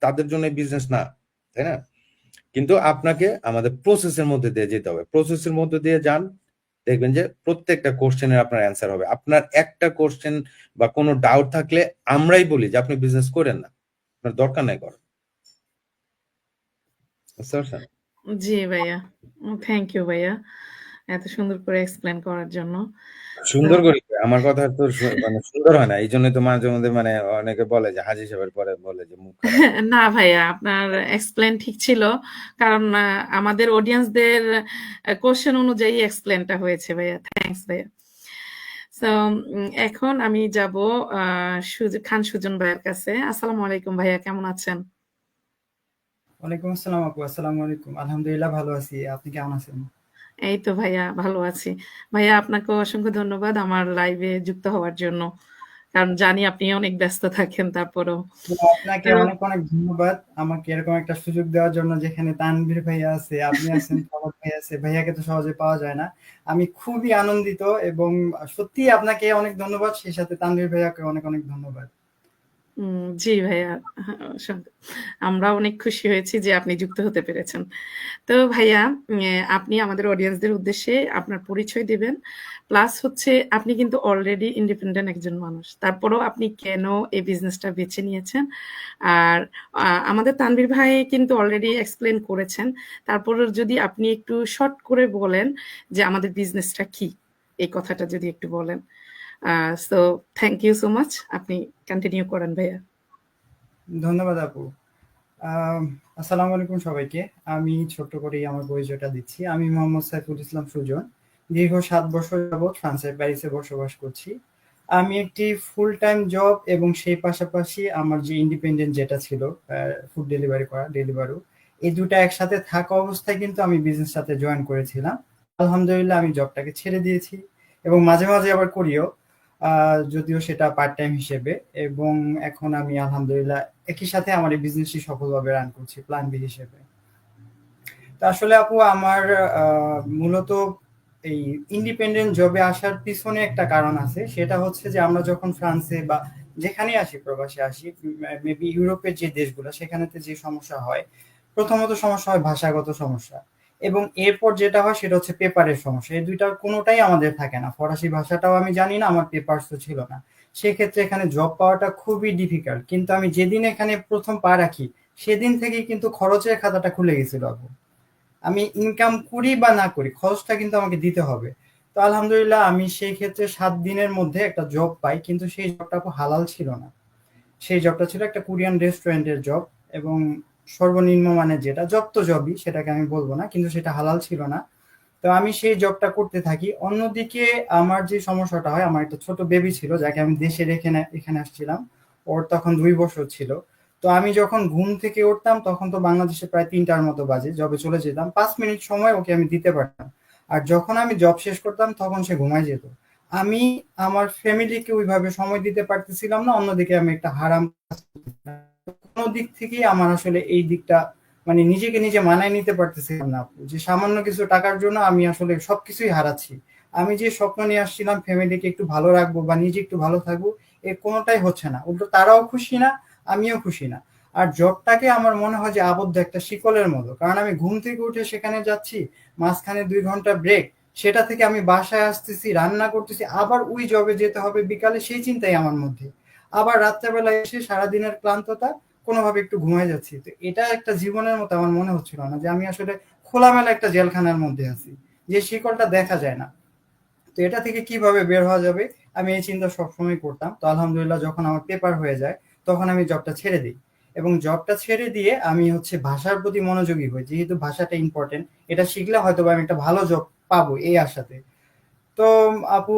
তাদের জন্য বিজনেস না, তাই না? কিন্তু আপনাকে আমাদের প্রসেসের মধ্যে দিয়ে যেতে হবে, প্রসেসের মধ্যে দিয়ে যান, দেখবেন যে প্রত্যেকটা কোশ্চেনের আপনার অ্যান্সার হবে। আপনার একটা কোশ্চেন বা কোনো ডাউট থাকলে আমরাই বলি যে আপনি বিজনেস করেন না, আপনার দরকার নাই করার। বুঝতে পারছেন? জি ভাইয়া, থ্যাংক ইউ ভাইয়া এত সুন্দর করে এক্সপ্লেন করার জন্য। তো সুন্দর করি আমার কথা তো মানে সুন্দর হয় না, এই জন্য তো মাঝে মধ্যে মানে অনেকে বলে যে হাজি সাহেবের পরে বলে যে মুখ খারাপ। না ভাইয়া, আপনার এক্সপ্লেন ঠিক ছিল। কারণ আমাদের অডিয়েন্সদের কোশ্চেন অনুযায়ী এক্সপ্লেনটা হয়েছে ভাইয়া। থ্যাংকস ভাইয়া। সো এখন আমি যাব খান সুজন ভাইয়ের কাছে। আসসালামু আলাইকুম ভাইয়া, কেমন আছেন? ওয়ালাইকুম আসসালাম আপু, আসসালামু আলাইকুম। আলহামদুলিল্লাহ ভালো আছি, আপনি কেমন আছেন? এই তো ভাইয়া ভালো আছি। ভাইয়া আপনাকেও অসংখ্য ধন্যবাদ আমার লাইভে যুক্ত হওয়ার জন্য। কারণ জানি আপনি অনেক ব্যস্ত থাকেন তারপরেও। তো আপনাকে তো অনেক অনেক ধন্যবাদ আমাকে এরকম একটা সুযোগ দেওয়ার জন্য, যেখানে তানভীর ভাইয়া আছে, আপনি আছেন, ফরহাদ ভাই আছে। ভাইয়াকে তো সহজে পাওয়া যায় না। আমি খুবই আনন্দিত এবং সত্যি আপনাকে অনেক ধন্যবাদ, সেই সাথে তানভীর ভাইয়াকে অনেক অনেক ধন্যবাদ। জি ভাইয়া, আমরা অনেক খুশি হয়েছি যে আপনি যুক্ত হতে পেরেছেন। তো ভাইয়া, আপনি আমাদের অডিয়েন্সদের উদ্দেশ্যে আপনার পরিচয় দিবেন। প্লাস হচ্ছে আপনি কিন্তু অলরেডি ইন্ডিপেন্ডেন্ট একজন মানুষ। তারপরেও আপনি কেন এই বিজনেসটা বেছে নিয়েছেন? আর আমাদের তানভীর ভাই কিন্তু অলরেডি এক্সপ্লেন করেছেন। তারপরেও যদি আপনি একটু শর্ট করে বলেন যে আমাদের বিজনেসটা কি? এই কথাটা যদি একটু বলেন। So thank you so much. আপনি কন্টিনিউ করেন ভাইয়া। ধন্যবাদ আপু। আসসালামু আলাইকুম সবাইকে। আমি ছোট্ট করেই আমার পরিচয়টা দিচ্ছি। আমি মোহাম্মদ সাইফুল ইসলাম সুজন। দীর্ঘ ৭ বছর যাবৎ ফ্রান্সের প্যারিসে বসবাস করছি। আমি একটি ফুল টাইম জব এবং সেই পাশাপাশি আমার যে ইন্ডিপেন্ডেন্ট যেটা ছিল, ফুড ডেলিভারি করা, ডেলিভারু, এই ২ টা একসাথে থাকা অবস্থায় কিন্তু আমি বিজনেসটাতে জয়েন করেছিলাম। আলহামদুলিল্লাহ আমি জবটাকে ছেড়ে দিয়েছি এবং মাঝে, মাঝে আবার করিও। যদিও সেটা পার্ট টাইম হিসেবে। এবং এখন আমি আলহামদুলিল্লাহ একই সাথে আমার এই বিজনেসটি সফলভাবে রান করছি প্ল্যান বি হিসেবে। তো আসলে আপু আমার মূলত এই ইন্ডিপেন্ডেন্ট জবে আসার পিছনে একটা কারণ আছে, সেটা হচ্ছে যে আমরা যখন ফ্রান্সে বা যেখানেই আসি, প্রবাসে আসি, মেবি ইউরোপের যে দেশগুলো সেখানেতে যে সমস্যা হয়, প্রথমত সমস্যা হয় ভাষাগত সমস্যা, এবং এরপর যেটা হয় সেটা হচ্ছে পেপারের সমস্যা। এই দুইটার কোনোটাই আমাদের থাকে না। ফরাসি ভাষাটাও আমি জানি না, আমার পেপারসও ছিল না। সেক্ষেত্রে এখানে জব পাওয়াটা খুবই ডিফিকাল্ট। কিন্তু আমি যেদিন এখানে প্রথম পা রাখি সেদিন থেকেই কিন্তু খরচের খাতাটা খুলে গেছিল আপু। আমি ইনকাম করি বা না করি, খরচটা কিন্তু আমাকে দিতে হবে। তো আলহামদুলিল্লাহ আমি সেই ক্ষেত্রে 7 দিনের মধ্যে একটা জব পাই, কিন্তু সেই জবটা আপু হালাল ছিল না। সেই জবটা ছিল একটা কোরিয়ান রেস্টুরেন্টের জব, এবং সর্বনিম্ন মানের যেটা জব, তো জবই, সেটাকে আমি বলবো না, কিন্তু সেটা হালাল ছিল না। তো আমি সেই জবটা করতে থাকি। অন্যদিকে আমার যে সমস্যাটা হয়, আমার একটা ছোট বেবি ছিল যাকে আমি দেশে রেখে এখানে আসছিলাম। ওর তখন 2 বছর ছিল। তো আমি যখন ঘুম থেকে উঠতাম তখন তো বাংলাদেশে প্রায় 3টার মতো বাজে, জবে চলে যেতাম, 5 মিনিট সময় ওকে আমি দিতে পারতাম। আর যখন আমি জব শেষ করতাম তখন সে ঘুমায় যেত। আমি আমার ফ্যামিলিকে ওইভাবে সময় দিতে পারতেছিলাম না, অন্যদিকে আমি একটা হারাম কাজ করতেছিলাম। কোনো দিক থেকেই আমার আসলে এই দিকটা, মানে নিজেকে নিজে মানায় নিতে পারতেছিলাম না আপু, যে সামান্য কিছু টাকার জন্য আমি আসলে সবকিছুই হারাচ্ছি। আমি যে স্বপ্ন নিয়ে আসছিলাম ফ্যামিলিকে একটু ভালো রাখবো বা নিজে একটু ভালো থাকবো, এ কোনোটাই হচ্ছে না। উল্টো তারাও খুশি না, আমিও খুশি না। আর জবটাকে আমার মনে হয় যে আবদ্ধ একটা শিকলের মতো, কারণ আমি ঘুম থেকে উঠে সেখানে যাচ্ছি, মাঝখানে 2 ঘন্টা ব্রেক, সেটা থেকে আমি বাসায় আসতেছি, রান্না করতেছি, আবার ওই জবে যেতে হবে বিকালে, সেই চিন্তাই আমার মধ্যে। আবার রাত্রেবেলা এসে সারাদিনের ক্লান্ততা, কোনোভাবে একটু ঘুমায় যাচ্ছি। তো এটা একটা জীবনের মতো আমার মনে হচ্ছিল না, যে আমি আসলে খোলামেলা একটা জেলখানার মধ্যে আছি, যে শিকলটা দেখা যায় না। তো এটা থেকে কিভাবে বের হওয়া যাবে, আমি এই চিন্তা সবসময় করতাম। তো আলহামদুলিল্লাহ যখন আমার পেপার হয়ে যায় তখন আমি জবটা ছেড়ে দিই, এবং জবটা ছেড়ে দিয়ে আমি হচ্ছে ভাষার প্রতি মনোযোগী হই, যেহেতু ভাষাটা ইম্পর্টেন্ট। এটা শিখলে হয়তো আমি একটা ভালো জব পাবো এই আশাতে। তো আপু,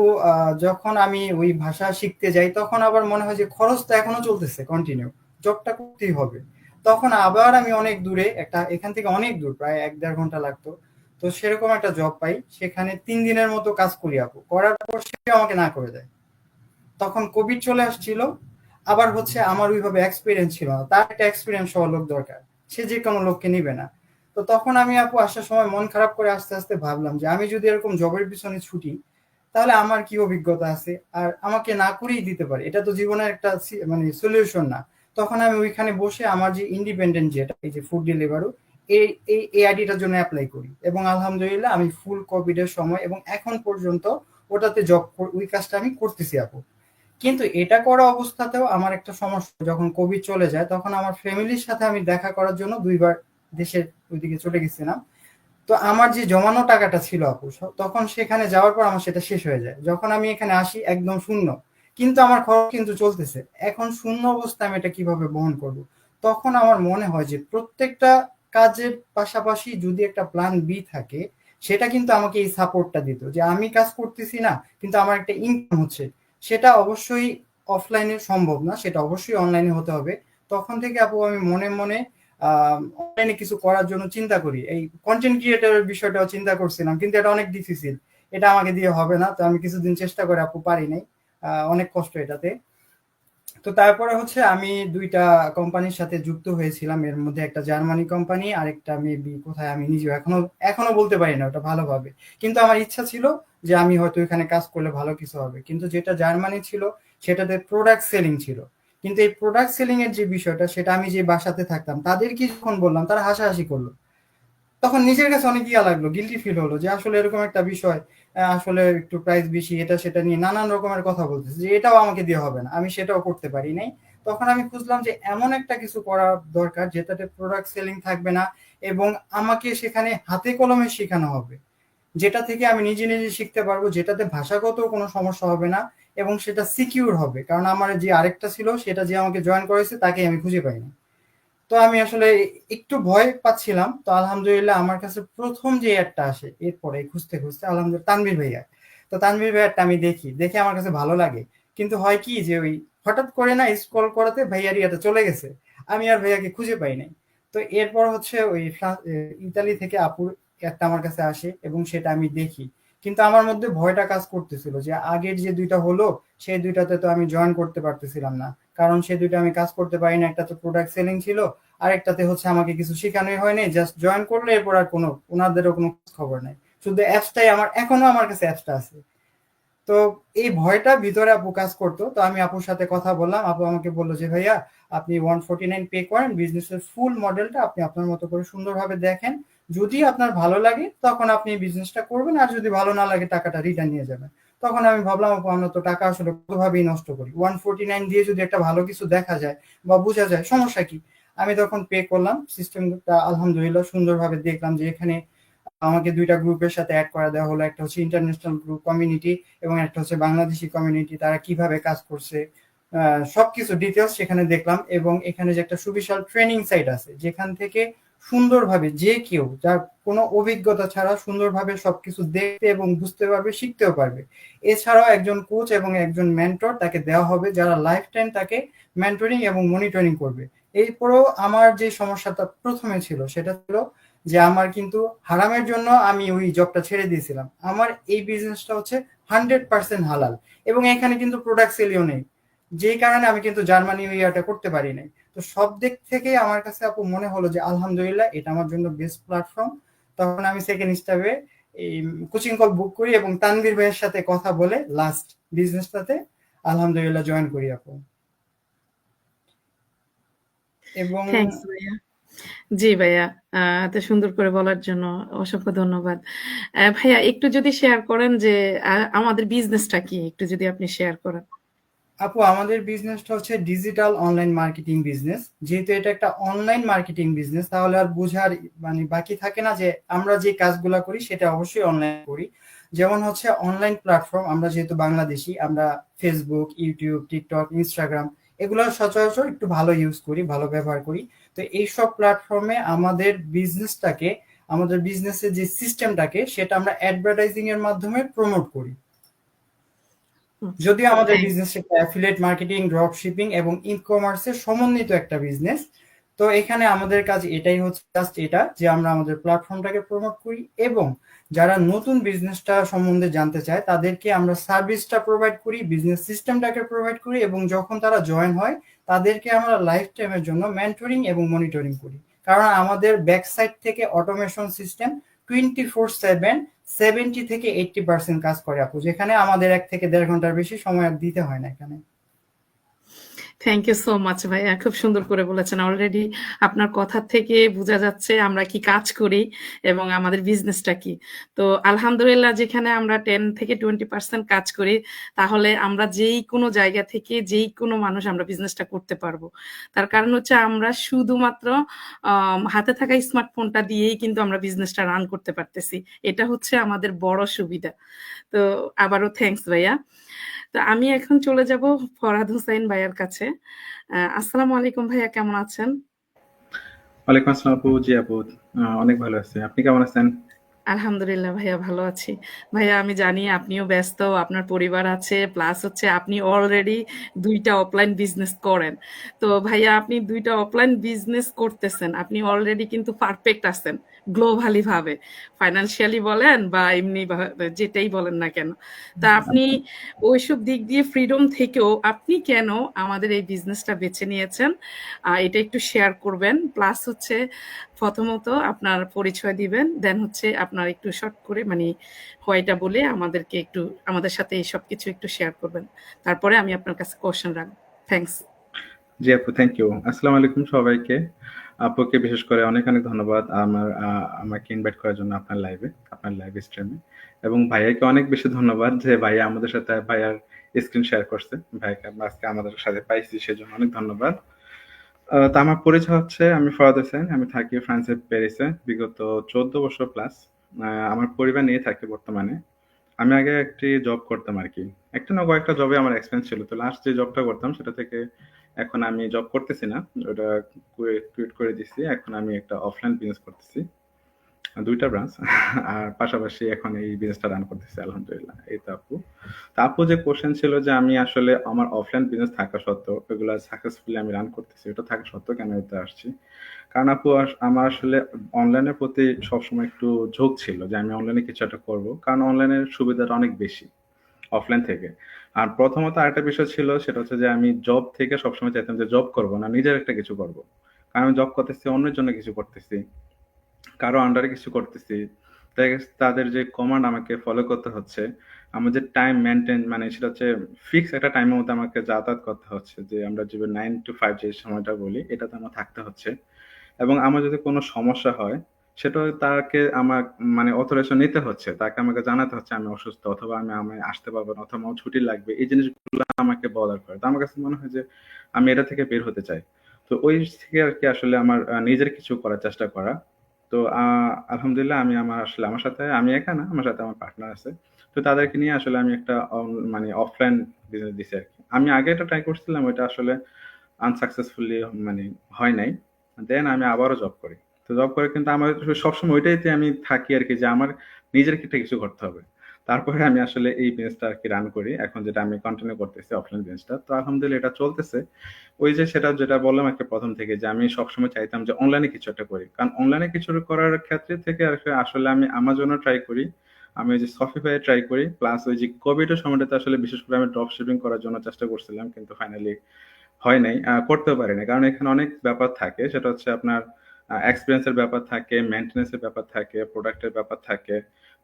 যখন আমি ওই ভাষা শিখতে যাই তখন আবার মনে হয় যে খরচ তো এখনো চলতেছে কন্টিনিউ, জবটা করতেই হবে। তখন আবার আমি অনেক দূরে একটা, এখান থেকে অনেক দূর, প্রায় 1-1.5 ঘন্টা লাগতো। তো সেরকম একটা জব পাই, সেখানে 3 দিনের মতো কাজ করি আপু, করার পর সে আমাকে না করে দেয়। তখন কোভিড চলে আসছিল। আবার হচ্ছে আমার ওইভাবে এক্সপিরিয়েন্স ছিল না, তার একটা এক্সপিরিয়েন্স হওয়া লোক দরকার, সে যে কোনো লোককে নিবে না। তো তখন আমি আপু আসার সময় মন খারাপ করে আস্তে আস্তে ভাবলাম যে আমি যদি এরকম জবের পিছনে ছুটি, তাহলে আমার কি অভিজ্ঞতা আছে, আর আমাকে না করেই দিতে পারে, এটা তো জীবনের একটা মানে সলিউশন না। তখন আমি ওইখানে বসে আমার যে ইন্ডিপেন্ডেন্ট, যেটা এই যে ফুড ডেলিভারি, এই এই আইডিটার জন্য অ্যাপ্লাই করি, এবং আলহামদুলিল্লাহ আমি ফুল কোভিডের সময় এবং এখন পর্যন্ত ওটাতে জব, ওই কাজটা আমি করতেছি আপু। কিন্তু এটা করা অবস্থাতেও আমার একটা সমস্যা, যখন কোভিড চলে যায় তখন আমার ফ্যামিলির সাথে আমি দেখা করার জন্য 2বার দেশের ওইদিকে চলে গেছিলাম। তো আমার যে জমানো টাকাটা ছিল আপু, তখন সেখানে যাওয়ার পর আমার সেটা শেষ হয়ে যায়। যখন আমি এখানে আসি একদম শূন্য, কিন্তু আমার খরচ কিন্তু চলতেছে। এখন শূন্য অবস্থায় আমি এটা কিভাবে বহন করব? তখন আমার মনে হয় যে প্রত্যেকটা কাজের পাশাপাশি যদি একটা প্ল্যান বি থাকে, সেটা কিন্তু আমাকে এই সাপোর্টটা দিত, যে আমি কাজ করতেছি না কিন্তু আমার একটা ইনকাম হচ্ছে। সেটা অবশ্যই অফলাইনে সম্ভব না, সেটা অবশ্যই অনলাইনে হতে হবে। তখন থেকে আপু আমি মনে মনে অনলাইনে কিছু করার জন্য চিন্তা করি। এই কন্টেন্ট ক্রিয়েটরের বিষয়টাও চিন্তা করছিলাম, কিন্তু এটা অনেক ডিফিসিল, এটা আমাকে দিয়ে হবে না। তো আমি কিছুদিন চেষ্টা করে আপু পারি নাই, অনেক কষ্ট এটাতে। তো তারপরে হচ্ছে আমি 2টা কোম্পানির সাথে যুক্ত হয়েছিলাম, এর মধ্যে একটা জার্মানি কোম্পানি, আরেকটা মেবি কোথায় আমি নিজেও এখনো এখনো বলতে পারি না ওটা ভালোভাবে। কিন্তু আমার ইচ্ছা ছিল যে আমি হয়তো এখানে কাজ করলে ভালো কিছু হবে। কিন্তু যেটা জার্মানি ছিল সেটাতে প্রোডাক্ট সেলিং ছিল। কিন্তু এই প্রোডাক্ট সেলিং এর যে বিষয়টা, সেটা আমি যে বাসাতে থাকতাম তাদেরকে যখন বললাম, তারা হাসাহাসি করলো। তখন নিজের কাছে অনেক ইয়া লাগলো, গিল্টি ফিল হলো, যে আসলে এরকম একটা বিষয়, আসলে একটু প্রাইস বেশি, এটা সেটা নিয়ে নানান রকমের কথা বলতেছে, যে এটাও আমাকে দিয়ে হবে না, আমি সেটাও করতে পারি নাই। তখন আমি খুঁজলাম যে এমন একটা কিছু করা দরকার যেটাতে প্রোডাক্ট সেলিং থাকবে না, এবং আমাকে সেখানে হাতে কলমে শেখানো হবে, যেটা থেকে আমি নিজে নিজে শিখতে পারবো, যেটাতে ভাষাগত কোনো সমস্যা হবে না, এবং সেটা সিকিউর হবে। কারণ আমার যে আরেকটা ছিল, সেটা যে আমাকে জয়েন করেছে তাকে আমি খুঁজে পাইনি। তো আমি আসলে একটু ভয় পাচ্ছিলাম। তো আলহামদুলিল্লাহ আমার কাছে প্রথম যে অ্যাডটা আসে, এরপরে খুঁজতে খুঁজতে আলহামদুলিল্লাহ তানভীর ভাইয়া। তো তানভীর ভাইয়ারটা আমি দেখি, দেখে আমার কাছে ভালো লাগে। কিন্তু হয় কি, যে ওই হঠাৎ করে না স্ক্রল করাতে ভাইয়ার ইয়েটা চলে গেছে, আমি আর ভাইয়াকে খুঁজে পাই নাই। তো এরপর হচ্ছে ওই ইতালি থেকে আপুর একটা আমার কাছে আসে, এবং সেটা আমি দেখি। কিন্তু আমার মধ্যে ভয়টা কাজ করতেছিল যে আগের যে দুইটা হলো সেই দুইটাতে তো আমি জয়েন করতে পারতেছিলাম না, কারণ সেই দুইটা আমি কাজ করতে পারি না। একটা তো প্রোডাক্ট সেলিং ছিল, আরেকটাতে হচ্ছে আমাকে কিছু শেখানোই হয়নি, জাস্ট জয়েন করলে এরপর আর কোনো ওনাদেরও কোনো খবর নাই, শুধু অ্যাপসটাই এখনো আমার কাছে অ্যাপসটা আছে। তো এই ভয়টা ভিতরে আপু কাজ করতো। তো আমি আপুর সাথে কথা বললাম, আপু আমাকে বললো যে ভাইয়া আপনি 149 পে করেন, বিজনেসের ফুল মডেলটা আপনি আপনার মতো করে সুন্দরভাবে দেখেন, যদি আপনার ভালো লাগে তখন আপনি বিজনেসটা করবেন, আর যদি ভালো না লাগে টাকাটা রিটার্ন নিয়ে যাবেন। তখন আমি ভাবলাম আপু আমরা তো টাকা আসলে কোনোভাবেই নষ্ট করি, 149 দিয়ে যদি একটা ভালো কিছু দেখা যায় বা বোঝা যায় সমস্যা কি। আমি তখন পে করলাম, সিস্টেমটা আলহামদুলিল্লাহ সুন্দরভাবে দেখলাম যে এখানে আমাকে দুইটা গ্রুপের সাথে অ্যাড করা দেওয়া হলো, একটা হচ্ছে ইন্টারন্যাশনাল গ্রুপ কমিউনিটি এবং একটা হচ্ছে বাংলাদেশি কমিউনিটি, তারা কিভাবে কাজ করছে সবকিছু ডিটেলস সেখানে দেখলাম। এবং এখানে যে একটা সুবিশাল ট্রেনিং সাইট আছে যেখান থেকে সুন্দরভাবে যে কেউ যার কোনো অভিজ্ঞতা ছাড়া সুন্দরভাবে সবকিছু দেখতে এবং বুঝতে পারবে, শিখতেও পারবে। এছাড়াও একজন কোচ এবং একজন মেন্টর তাকে দেওয়া হবে, যারা লাইফ টাইম তাকে মেন্টরিং এবং মনিটরিং করবে। এরপরেও আমার যে সমস্যাটা প্রথমে ছিল সেটা ছিল যে আমার কিন্তু হারামের জন্য আমি ওই জবটা ছেড়ে দিয়েছিলাম। আমার এই বিজনেসটা হচ্ছে 100% হালাল এবং এখানে কিন্তু প্রোডাক্ট সেলিও নেই, যেই কারণে আমি কিন্তু জার্মানি ওই ইয়ারটা করতে পারি নাই। তো সব দিক থেকে আমার কাছে আপু মনে হলো যে আলহামদুলিল্লাহ এটা আমার জন্য বেস্ট প্ল্যাটফর্ম। তখন আমি সেকেন্ড স্টেপে এই কোচিং কল বুক করি এবং তানভীর ভাইয়ের সাথে কথা বলে লাস্ট বিজনেসটাতে আলহামদুলিল্লাহ জয়েন করি আপু। এবং থ্যাংকস ভাইয়া। জি ভাইয়া, এত সুন্দর করে বলার জন্য অসংখ্য ধন্যবাদ। ভাইয়া একটু যদি শেয়ার করেন যে আমাদের বিজনেসটা কি, একটু যদি আপনি শেয়ার করেন। আপু আমাদের বিজনেসটা হচ্ছে ডিজিটাল অনলাইন মার্কেটিং বিজনেস। যেহেতু এটা একটা অনলাইন মার্কেটিং বিজনেস, তাহলে আর বোঝার মানে বাকি থাকে না যে আমরা যে কাজগুলো করি সেটা অবশ্যই অনলাইন করি। যেমন হচ্ছে অনলাইন প্ল্যাটফর্ম, আমরা যেহেতু বাংলাদেশি, আমরা ফেসবুক, ইউটিউব, টিকটক, ইনস্টাগ্রাম এগুলো সচরাচর একটু ভালো ইউজ করি, ভালো ব্যবহার করি। তো এইসব প্ল্যাটফর্মে আমাদের বিজনেসটাকে, আমাদের বিজনেসের যে সিস্টেমটাকে সেটা আমরা অ্যাডভার্টাইজিং এর মাধ্যমে প্রমোট করি। যদিও আমাদের থ্যাংক বিজনেস একটা অ্যাফিলিয়েট মার্কেটিং, ড্রপ শিপিং এবং ই কমার্সের সমন্বিত একটা বিজনেস। তো এখানে আমাদের কাজ এটাই হচ্ছে, জাস্ট এটা যে আমরা আমাদের প্ল্যাটফর্মটাকে প্রমোট করি এবং যারা নতুন বিজনেসটা সম্বন্ধে জানতে চায় তাদেরকে আমরা সার্ভিসটা প্রোভাইড করি, বিজনেস সিস্টেমটাকে প্রোভাইড করি এবং যখন তারা জয়েন হয় তাদেরকে আমরা লাইফ টাইমের জন্য মেন্টরিং এবং মনিটরিং করি। কারণ আমাদের ব্যাক সাইড থেকে অটোমেশন সিস্টেম 24/7 70 থেকে 80% কাজ করে আপু, যেখানে আমাদের 1 থেকে 1.5 ঘন্টার বেশি সময় আর দিতে হয় না এখানে। থ্যাংক ইউ সো মাচ ভাইয়া, খুব সুন্দর করে বলেছেন। অলরেডি আপনার কথা থেকে বোঝা যাচ্ছে আমরা কি কাজ করি এবং আমাদের বিজনেসটা কি। তো আলহামদুলিল্লাহ, যেখানে আমরা 10 থেকে 20% কাজ করি, তাহলে আমরা যেই কোনো জায়গা থেকে যেই কোনো মানুষ আমরা বিজনেসটা করতে পারবো। তার কারণ হচ্ছে আমরা শুধুমাত্র হাতে থাকা স্মার্টফোনটা দিয়েই কিন্তু আমরা বিজনেসটা রান করতে পারতেছি। এটা হচ্ছে আমাদের বড় সুবিধা। তো আবারও থ্যাংকস ভাইয়া। তো আমি এখন চলে যাব ফরহাদ হোসাইন ভাইয়ার কাছে। আসসালামু আলাইকুম ভাইয়া, কেমন আছেন? ওয়ালাইকুম আসসালাম আপু। জি আপু, অনেক ভালো আছি। আপনি কেমন আছেন? আলহামদুলিল্লাহ ভাইয়া, ভালো আছি। ভাইয়া আমি জানি আপনিও ব্যস্ত, আপনার পরিবার আছে, প্লাস হচ্ছে আপনি অলরেডি 2টা অফলাইন বিজনেস করেন। তো ভাইয়া আপনি 2টা অফলাইন বিজনেস করতেছেন, আপনি অলরেডি কিন্তু পারফেক্ট আছেন গ্লোবালি ভাবে, ফাইনান্সিয়ালি বলেন বা এমনি যেটাই বলেন না কেন। তা আপনি ওইসব দিক দিয়ে ফ্রিডম থেকেও আপনি কেন আমাদের এই বিজনেসটা বেছে নিয়েছেন, এটা একটু শেয়ার করবেন। প্লাস হচ্ছে প্রথমত আপনার পরিচয় দিবেন, দেন হচ্ছে আপনার একটু শর্ট করে মানে হোয়াইটা বলে আমাদেরকে একটু আমাদের সাথে এই সবকিছু একটু শেয়ার করবেন। তারপরে আমি আপনার কাছে কোশ্চেন রাখবো। থ্যাংকস। জি আপু, থ্যাংক ইউ। আসসালামু আলাইকুম সবাইকে। আপুকে বিশেষ করে অনেক অনেক ধন্যবাদ আমাকে ইনভাইট করার জন্য আপনার লাইভে, আপনার লাইভ স্ট্রিমে। এবং ভাইয়াকে অনেক বেশি ধন্যবাদ যে ভাইয়া আমাদের সাথে ভাইয়ার স্ক্রিন শেয়ার করছে। ভাইয়াকে আমরা আজকে আমাদের সাথে পাইছি, সেজন্য অনেক ধন্যবাদ। তো আমার পরিচয় হচ্ছে, আমি ফরহাদ হোসেন, আমি থাকি ফ্রান্সের প্যারিসে বিগত 14 বছর প্লাস। আমার পরিবার নিয়ে থাকি বর্তমানে। আমি আগে একটি জব করতাম আর কি, একটা না কয়েকটা জবে আমার এক্সপেরিয়েন্স ছিল। তো লাস্ট যে জবটা করতাম সেটা থেকে এখন আমি জব করতেছি না, ওটা কুইট করে দিচ্ছি। এখন আমি একটা অফলাইন বিজনেস করতেছি। 2টা ব্রাঞ্চ। আর পাশাপাশি এখন এই বিজনেসটা রান করতেছি আলহামদুলিল্লাহ। এই তো আপু। তো আপু যে কোশ্চেন ছিল যে আমি আসলে আমার অফলাইন বিজনেস থাকা সত্ত্বেও এগুলা সাকসেসফুলি আমি রান করতেছি, এটা থাকা সত্ত্বেও কেন এতে আসছি? কারণ আপু আমার আসলে অনলাইনের প্রতি সবসময় একটু ঝোঁক ছিল যে আমি অনলাইনে কিছু একটা করব, কারণ অনলাইনের সুবিধাটা অনেক বেশি অফলাইন থেকে। আর প্রথমত আরেকটা বিষয় ছিল, সেটা হচ্ছে যে আমি জব থেকে সবসময় চাইতাম যে জব করব না, নিজের একটা কিছু করব। কারণ আমি জব করতেছি, অন্যের জন্য কিছু করতেছি, কারো আন্ডারে কিছু করতেছি, তাদের যে কমান্ড আমাকে ফলো করতে হচ্ছে, আমার যে টাইম মেনটেন, মানে সেটা হচ্ছে ফিক্স একটা টাইমের মধ্যে আমাকে যাতায়াত করতে হচ্ছে, যে আমরা যে 9 to 5 যে সময়টা বলি এটাতে আমার থাকতে হচ্ছে। এবং আমার যদি কোনো সমস্যা হয়, সেটা তাকে আমার মানে অথরাইজেশন নিতে হচ্ছে, তাকে আমাকে জানাতে হচ্ছে আমি অসুস্থ, অথবা আমি আসতে পারবো না, অথবা আমার ছুটি লাগবে, এই জিনিসগুলো আমাকে বলার করে। তো আমার কাছে মনে হয় যে আমি এটা থেকে বের হতে চাই। তো ওই থেকে আর কি আসলে আমার নিজের কিছু করার চেষ্টা করা। তো আলহামদুলিল্লাহ আমি আসলে আমার সাথে আমি একা না, আমার সাথে আমার পার্টনার আছে। তো তাদেরকে নিয়ে আসলে আমি একটা মানে অফলাইন বিজনেস দিছি আর কি। আমি আগে এটা ট্রাই করছিলাম, ওইটা আসলে আনসাকসেসফুলি মানে হয় নাই। দেন আমি আবারও জব করি। তো জব করে কিন্তু আমার সবসময় ওইটাইতে আমি থাকি আর কি, যে আমার নিজের কিছু করতে হবে। তারপরে আমি আসলে এই বিজনেসটা আর কি রান করি এখন, যেটা আমি কন্টিনিউ করতেছি অফলাইন বিজনেসটা। তো আলহামদুলিল্লাহ এটা চলতেছে। ওই যে সেটা যেটা বললাম একটা প্রথম থেকে, যে আমি সবসময় চাইতাম যে অনলাইনে কিছু একটা করি, কারণ অনলাইনে কিছু করার ক্ষেত্রে থেকে আর কি আসলে আমি আমাজনও ট্রাই করি, আমি ওই যে শপিফাই ট্রাই করি, প্লাস ওই যে কোভিডের সময়টাতে আসলে বিশেষ করে আমি ড্রপ শিপিং করার জন্য চেষ্টা করছিলাম, কিন্তু ফাইনালি হয় নাই, করতেও পারি না। কারণ এখানে অনেক ব্যাপার থাকে, সেটা হচ্ছে আপনার এক্সপিরিয়েন্স এর ব্যাপার থাকে, মেইনটেনেন্স এর ব্যাপার থাকে, প্রোডাক্টের ব্যাপার থাকে,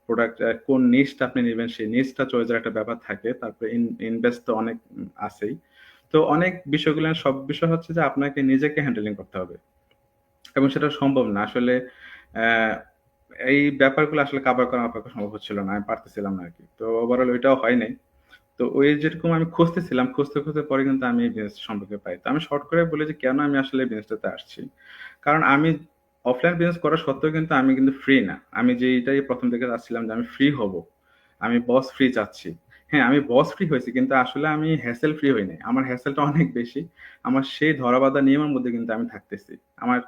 প্রোডাক্ট কোন নিশটা আপনি নেবেন সেই নিশটা চয়েসের একটা ব্যাপার থাকে, তারপরে ইনভেস্ট তো অনেক আছেই। তো অনেক বিষয়গুলো, সব বিষয় হচ্ছে যে আপনাকে নিজেকে হ্যান্ডেলিং করতে হবে, এবং সেটা সম্ভব না আসলে। আহ, এই ব্যাপারগুলো আসলে কাভার করা আমার পক্ষে সম্ভব হচ্ছিল না, আমি পারতেছিলাম না আর কি। তো ওভারঅল ওইটাও হয় নাই। তো ওই যেরকম আমি খুঁজতেছিলাম, খুঁজতে খুঁজতে পরে কিন্তু আমি এই বিজনেস সম্পর্কে পাই। তো আমি শর্ট করে বলি যে কেন আমি আসলে এই বিজনেসটাতে আসছি। কারণ আমি অফলাইন বিজনেস করা সত্ত্বেও কিন্তু আমি কিন্তু ফ্রি না। আমি যেটাই প্রথম থেকে চাচ্ছিলাম যে আমি ফ্রি হব, আমি বস ফ্রি চাচ্ছি। হ্যাঁ, আমি বস ফ্রি হয়েছি, কিন্তু আসলে আমি হ্যাসেল ফ্রি হই নাই। আমার হ্যাসেলটা অনেক বেশি। আমার সেই ধরাবাঁধা নিয়মের মধ্যে কিন্তু আমি থাকতেছি। আমার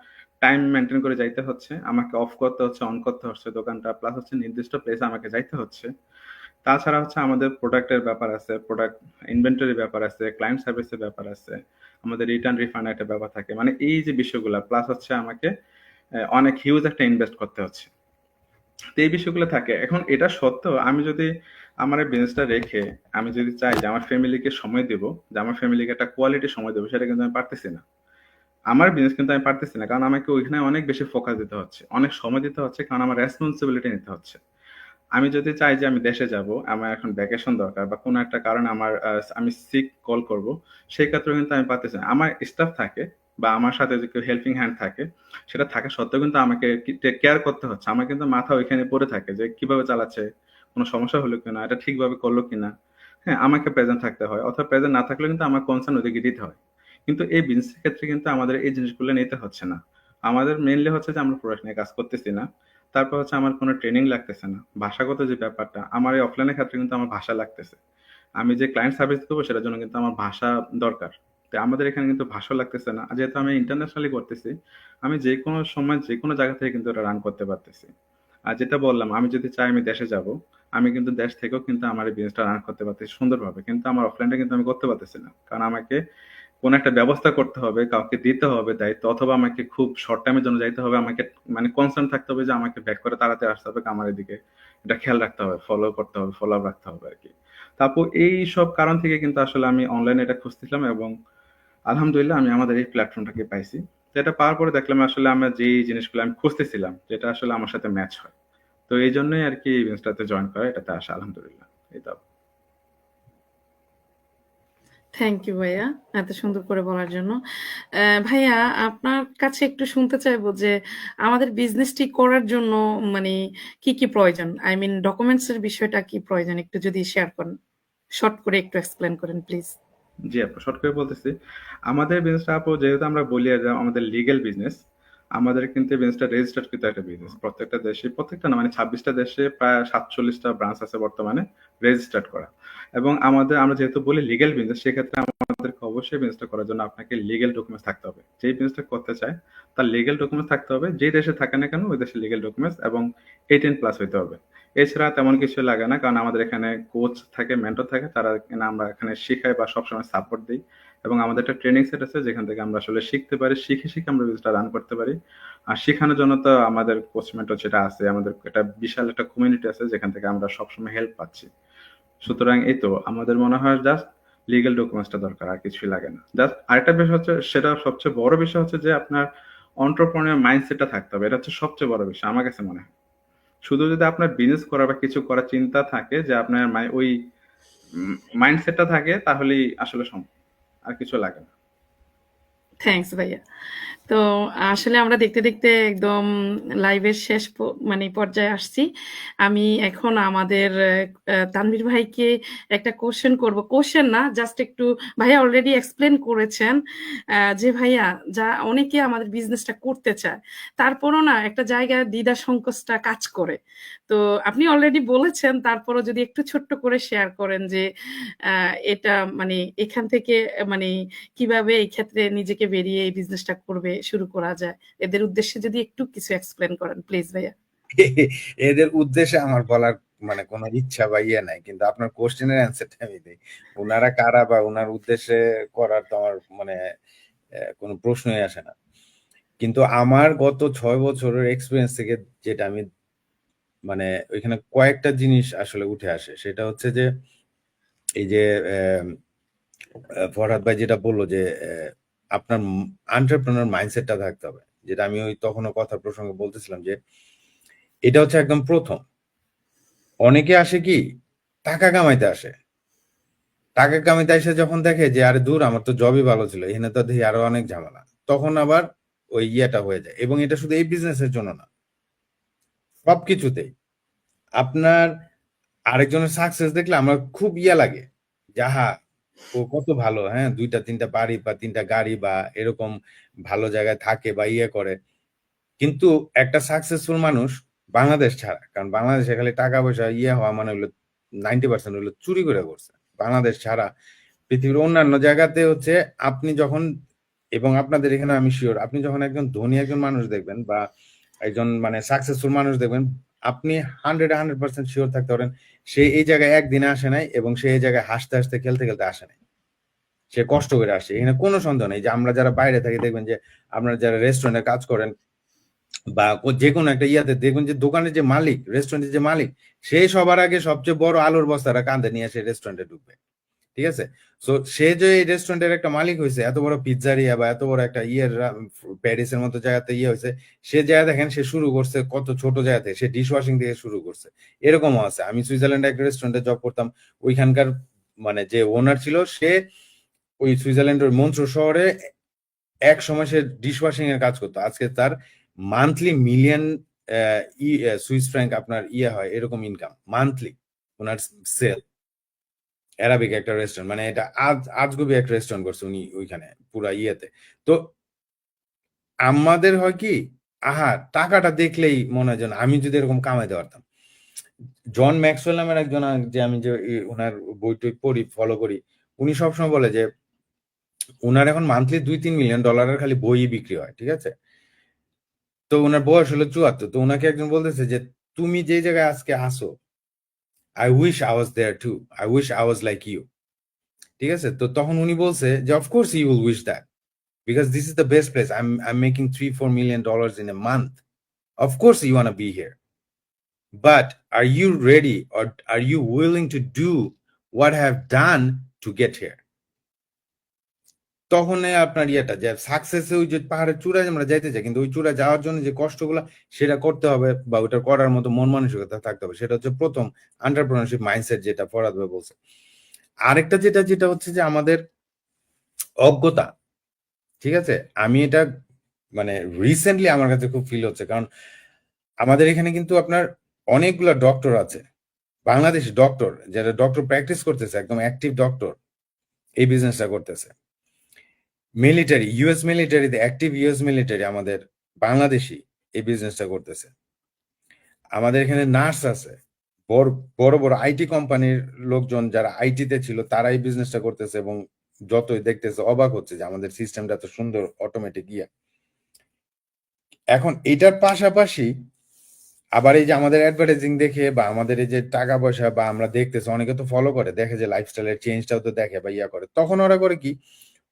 টাইম মেনটেন করে যাইতে হচ্ছে, আমাকে অফ করতে হচ্ছে, অন করতে হচ্ছে দোকানটা, প্লাস হচ্ছে নির্দিষ্ট প্লেসে আমাকে যাইতে হচ্ছে। তাছাড়া হচ্ছে আমাদের প্রোডাক্টের ব্যাপার আছে, প্রোডাক্ট ইনভেন্টরি ব্যাপার আছে, ক্লায়েন্ট সার্ভিসের ব্যাপার আছে, আমাদের রিটার্ন রিফান্ড একটা ব্যাপার থাকে। মানে এই যে বিষয়গুলো, প্লাস হচ্ছে আমাকে অনেক হিউজ একটা ইনভেস্ট করতে হচ্ছে। তো এই বিষয়গুলো থাকে। এখন এটা সত্ত্বেও আমি যদি আমার এই বিজনেসটা রেখে আমি যদি চাই যে আমার ফ্যামিলিকে সময় দেব, যে আমার ফ্যামিলিকে একটা কোয়ালিটি সময় দেবো, সেটা কিন্তু আমি পারতেছি না। আমার বিজনেস কিন্তু আমি পারতেছি না, কারণ আমাকে ওইখানে অনেক বেশি ফোকাস দিতে হচ্ছে, অনেক সময় দিতে হচ্ছে, কারণ আমার রেসপন্সিবিলিটি নিতে হচ্ছে। আমি যদি চাই যে আমি দেশে যাব, আমার এখন ভ্যাকেশন দরকার, বা কোনো একটা কারণে আমার আমি সিক কল করব, সেই ক্ষেত্রে কিন্তু আমি পারতেছি না। আমার স্টাফ থাকে, বা আমার সাথে যে কেউ হেল্পিং হ্যান্ড থাকে, সেটা থাকা সত্ত্বেও কিন্তু আমাকে টেক কেয়ার করতে হচ্ছে। আমার কিন্তু মাথা ওইখানে পড়ে থাকে যে কিভাবে চালাচ্ছে, কোনো সমস্যা হলো কিনা, এটা ঠিকভাবে করলো কিনা। হ্যাঁ, আমাকে প্রেজেন্ট থাকতে হয়, অথবা প্রেজেন্ট না থাকলে কিন্তু আমার কনসার্ন ওদিকে দিতে হয়। কিন্তু এই বিজনেসের ক্ষেত্রে কিন্তু আমাদের এই জিনিসগুলো নিতে হচ্ছে না। আমাদের মেইনলি হচ্ছে যে আমরা প্রোডাক্ট নিয়ে কাজ করতেছি না। তারপর হচ্ছে আমার কোনো ট্রেনিং লাগতেছে না। ভাষাগত যে ব্যাপারটা, আমার এই অফলাইনের ক্ষেত্রে কিন্তু আমার ভাষা লাগতেছে। আমি যে ক্লায়েন্ট সার্ভিস দেবো সেটার জন্য কিন্তু আমার ভাষা দরকার। তো আমাদের এখানে কিন্তু ভাষা লাগতেছে না। আর যেহেতু আমি ইন্টারন্যাশনালি করতেছি, আমি যেকোনো সময় যেকোনো জায়গা থেকে কিন্তু এটা রান করতে পারতেছি। আর যেটা বললাম, আমি যদি চাই আমি দেশে যাব, আমি কিন্তু দেশ থেকেও কিন্তু আমার এই বিজনেসটা রান করতে পারতেছি সুন্দরভাবে। কিন্তু আমার অফলাইনটা কিন্তু আমি করতে পারতেছি না। কারণ আমাকে কোনো একটা ব্যবস্থা করতে হবে, কাউকে দিতে হবে দায়িত্ব, অথবা আমাকে খুব শর্ট টাইমের জন্য যাইতে হবে, আমাকে মানে কনসার্ন থাকতে হবে যে আমাকে ব্যাক করে তাড়াতাড়ি আসতে হবে আমার এদিকে, এটা খেয়াল রাখতে হবে, ফলো করতে হবে, ফলো আপ রাখতে হবে আর কি। তারপর এই সব কারণ থেকে কিন্তু আসলে আমি অনলাইনে এটা খুঁজতেছিলাম, এবং আলহামদুলিল্লাহ আমি আমাদের এই প্ল্যাটফর্মটাকে পাইছি। তো এটা পাওয়ার পরে দেখলাম আসলে আমরা যেই জিনিসগুলো আমি খুঁজতেছিলাম, যেটা আসলে আমার সাথে ম্যাচ হয়। তো এই জন্যই আর কি এই বিজনেসটাতে জয়েন করা, এটাতে আসা আলহামদুলিল্লাহ। এই তো। থ্যাংক ইউ ভাইয়া, এত সুন্দর করে বলার জন্য। ভাইয়া, আপনার কাছে একটু শুনতে চাইবো যে আমাদের বিজনেসটি করার জন্য মানে কি কি প্রয়োজন, আই মিন ডকুমেন্টস এর বিষয়টা কি প্রয়োজন, একটু যদি শেয়ার করেন, শর্ট করে একটু এক্সপ্লেন করেন প্লিজ। জি আপু, শর্ট করে বলতেছি। আমাদের বিজনেসটা আপু, যেহেতু আমরা বলি যে আমাদের লিগ্যাল বিজনেস, আমাদের কিন্তু এই বিজনেসটা রেজিস্টার্ড কিন্তু একটা বিজনেস, প্রত্যেকটা দেশে, প্রত্যেকটা না মানে 26টা দেশে প্রায় 47টা ব্রাঞ্চ আছে বর্তমানে রেজিস্টার্ড করা। এবং আমরা যেহেতু বলি লিগেল বিজনেস, সেক্ষেত্রে আমাদেরকে অবশ্যই বিজনেসটা করার জন্য আপনাকে লিগেল ডকুমেন্টস থাকতে হবে। যেই বিজনেসটা করতে চায় তার লিগেল ডকুমেন্টস থাকতে হবে, যেই দেশে থাকে না কেন ওই দেশের লিগেল ডকুমেন্টস, এবং 18+ হইতে হবে। এছাড়া তেমন কিছু লাগে না, কারণ আমাদের এখানে কোচ থাকে, মেন্টর থাকে, তারা আমরা এখানে শেখাই বা সবসময় সাপোর্ট দিই। এবং আমাদের একটা ট্রেনিং সেট আছে যেখান থেকে আমরা আসলে শিখতে পারি, শিখে শিখে আমরা বিজনেসটা রান করতে পারি। আর শেখানোর জন্য তো আমাদের কোচ মেন্টর যেটা আছে, আমাদের একটা বিশাল একটা কমিউনিটি আছে যেখান থেকে আমরা সবসময় হেল্প পাচ্ছি। সুতরাং এই তো আমাদের মনে হয় জাস্ট লিগ্যাল ডকুমেন্টসটা দরকার, আর কিছুই লাগে না। জাস্ট আরেকটা বিষয় হচ্ছে, সেটা সবচেয়ে বড় বিষয় হচ্ছে যে আপনার এন্টারপ্রেনিউর মাইন্ডসেটটা থাকতে হবে। এটা হচ্ছে সবচেয়ে বড় বিষয় আমার কাছে মনে হয়। শুধু যদি আপনার বিজনেস করার বা কিছু করার চিন্তা থাকে, যে আপনার ওই মাইন্ডসেটটা থাকে, তাহলেই আসলে সম্ভব, আর কিছু লাগে না। থ্যাঙ্কস ভাইয়া। তো আসলে আমরা দেখতে দেখতে একদম লাইভের শেষ মানে পর্যায়ে আসছি। আমি এখন আমাদের তানভীর ভাইকে একটা কোশ্চেন করব, কোশ্চেন না, জাস্ট একটু, ভাইয়া অলরেডি এক্সপ্লেন করেছেন যে ভাইয়া যা অনেকে আমাদের বিজনেসটা করতে চায়, তারপরও না একটা জায়গায় দ্বিধা সংকোচটা কাজ করে। তো আপনি অলরেডি বলেছেন, তারপরও যদি একটু ছোট্ট করে শেয়ার করেন যে এটা মানে এখান থেকে মানে কিভাবে এই ক্ষেত্রে নিজেকে বেরিয়ে এই বিজনেসটা করবে শুরু করা যায়, এদের উদ্দেশ্যে যদি একটু কিছু এক্সপ্লেন করেন প্লিজ ভাইয়া। এদের উদ্দেশ্যে আমার বলার মানে কোনো ইচ্ছা বা ইয়ে নাই, কিন্তু আপনার কোশ্চেনের অ্যান্সারটা আমি দিই। ওনারা কারা বা ওনার উদ্দেশ্যে করার তো আমার মানে কোনো প্রশ্নই আসে না। কিন্তু আমার গত 6 বছরের এক্সপিরিয়েন্স থেকে যেটা আমি মানে ওইখানে কয়েকটা জিনিস আসলে উঠে আসে, সেটা হচ্ছে যে এই যে ফরহাদ ভাই যেটা বললো যে আপনার এন্টারপ্রেনার মাইন্ডসেটটা থাকতে হবে, যেটা আমি ওই তখনও কথা প্রসঙ্গে বলতেছিলাম যে এটা হচ্ছে একদম প্রথম। অনেকে আসে কি টাকা কামাইতে আসে, টাকা কামাইতে এসে যখন দেখে যে আরে দূর, আমার তো জবই ভালো ছিল, এখানে তো দেখি আরো অনেক ঝামেলা, তখন আবার ওই ইয়েটা হয়ে যায়। এবং এটা শুধু এই বিজনেসের জন্য না, সবকিছুতেই আপনার আরেকজনের সাকসেস দেখলে আমার খুব ইয়া লাগে, যাহা ও কত ভালো, হ্যাঁ 2টা 3টা বাড়ি বা 3টা গাড়ি বা এরকম ভালো জায়গায় থাকে বা ইয়ে করে। কিন্তু একটা সাকসেসফুল মানুষ বাংলাদেশ ছাড়া, কারণ বাংলাদেশে খালি টাকা পয়সা ইয়ে হওয়া মানে হলো 90% হলো চুরি করে করছে, বাংলাদেশ ছাড়া পৃথিবীর অন্যান্য জায়গাতে হচ্ছে আপনি যখন, এবং আপনাদের এখানে আমি শিওর, আপনি যখন একজন ধনী একজন মানুষ দেখবেন বা একজন মানে সাকসেসফুল মানুষ দেখবেন, আপনি 100% শিওর থাকতে পারেন সে এই জায়গায় একদিনে আসে নাই, এবং সে এই জায়গায় হাসতে হাসতে খেলতে খেলতে আসে নাই, সে কষ্ট করে আসে, এখানে কোনো সন্দেহ নেই। যে আমরা যারা বাইরে থাকি দেখবেন যে আপনারা যারা রেস্টুরেন্টে কাজ করেন বা যে কোনো একটা ইয়াতে দেখবেন যে দোকানের যে মালিক, রেস্টুরেন্টের যে মালিক, সে সবার আগে সবচেয়ে বড় আলুর বস্তাটা কাঁধে নিয়ে এসে রেস্টুরেন্টে ঢুকবে, ঠিক আছে? সো সে যে এই রেস্টুরেন্টের একটা মালিক হয়েছে, এত বড় পিৎজারিয়া বা এত বড় একটা ইয়ের প্যারিসের মতো জায়গাতে ইয়ে হয়েছে, সে জায়গা দেখেন সে শুরু করছে কত ছোট জায়গা থেকে, সে ডিশ ওয়াশিং থেকে শুরু করছে। এরকমও আছে। আমি সুইজারল্যান্ডে একটা রেস্টুরেন্টে জব করতাম, ওইখানকার মানে যে ওনার ছিল, সে ওই সুইজারল্যান্ডের মন্ট্রো শহরে এক সময় সে ডিশ ওয়াশিং এর কাজ করতো। আজকে তার মান্থলি মিলিয়ন সুইস ফ্র্যাঙ্ক আপনার ইয়ে হয়, এরকম ইনকাম মান্থলি ওনার সেল। অ্যারাবিক একটা রেস্টুরেন্ট, মানে এটা আজগুবি একটা রেস্টুরেন্ট করছে উনি ওইখানে পুরা ইয়েতে। তো আমাদের হয় কি, আহা টাকাটা দেখলেই মনে হয় যেন আমি যদি এরকম কামাইতে পারতাম। জন ম্যাক্সওয়েল নামের একজন, যে আমি যে ওনার বই টই পড়ি, ফলো করি, উনি সবসময় বলে যে ওনার এখন মান্থলি $2-3 মিলিয়ন খালি বই বিক্রি হয়, ঠিক আছে? তো ওনার বয়স হলো 74। তো ওনাকে একজন বলতেছে যে তুমি যে জায়গায় আজকে আসো, I wish I was there too, I wish I was like you, ঠিক আছে? তো তখন উনি বলছে যে of course you will wish that, because this is the best place. I'm making $3-4 million in a month. Of course you want to be here, but are you ready, or are you willing to do what I have done to get here? তখন আপনার ইয়েটা যে সাকসেসে ওই যে পাহাড়ের চূড়ায় আমরা যাইতে চাই, কিন্তু ওই চূড়ায় যাওয়ার জন্য যে কষ্টগুলো সেটা করতে হবে বা ওটা করার মতো মন মানসিকতা থাকতে হবে। সেটা হচ্ছে প্রথম এন্টারপ্রেনারশিপ মাইন্ডসেট, যেটা ফরহাদ ভাই বলছে। আরেকটা যেটা হচ্ছে যে আমাদের অজ্ঞতা, ঠিক আছে? আমি এটা মানে রিসেন্টলি আমার কাছে খুব ফিল হচ্ছে, কারণ আমাদের এখানে কিন্তু আপনার অনেকগুলো ডক্টর আছে, বাংলাদেশি ডক্টর, যারা ডক্টর প্র্যাকটিস করতেছে, একদম অ্যাক্টিভ ডক্টর, এই বিজনেসটা করতেছে। মিলিটারি, ইউএস মিলিটারিতে, অ্যাক্টিভ ইউএস মিলিটারি আমাদের বাংলাদেশি এই বিজনেসটা করতেছে। আমাদের এখানে নার্স আছে, বড় বড় বড় আইটি কোম্পানির লোকজন যারা আইটিতে ছিল তারা এই বিজনেসটা করতেছে, এবং যতই দেখতেছে অবাক হচ্ছে যে আমাদের সিস্টেমটা এত সুন্দর অটোমেটিক ইয়া। এখন এটার পাশাপাশি আবার এই যে আমাদের অ্যাডভার্টাইজিং দেখে বা আমাদের এই যে টাকা পয়সা বা আমরা দেখতেছি, অনেকে তো ফলো করে, দেখে যে লাইফস্টাইলের চেঞ্জটাও তো দেখে বা ইয়া করে, তখন ওরা করে কি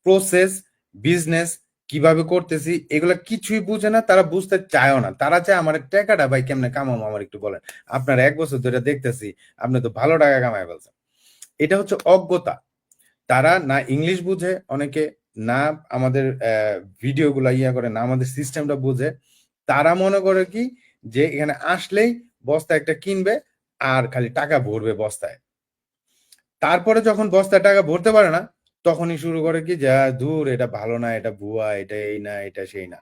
প্রসেস বিজনেস কিভাবে করতেছি এগুলা কিছুই বুঝে না, তারা বুঝতে চায়ও না। তারা চায় আমার টাকাটা ভাই কেমনে কামাবো আমার একটু বলেন, আপনার 1 বছর ধরে দেখতেছি আপনি তো ভালো টাকা কামাই ফেলছেন। এটা হচ্ছে অজ্ঞতা। তারা না ইংলিশ বুঝে অনেকে, না আমাদের ভিডিওগুলা ইয়া করে, না আমাদের সিস্টেমটা বুঝে। তারা মনে করে কি যে এখানে আসলেই বস্তা একটা কিনবে আর খালি টাকা ভরবে বস্তায়। তারপরে যখন বস্তায় টাকা ভরতে পারে না, তখনই শুরু করে কি যা দূর, এটা ভালো না, এটা ভুয়া, এটা এই না, এটা সেই না।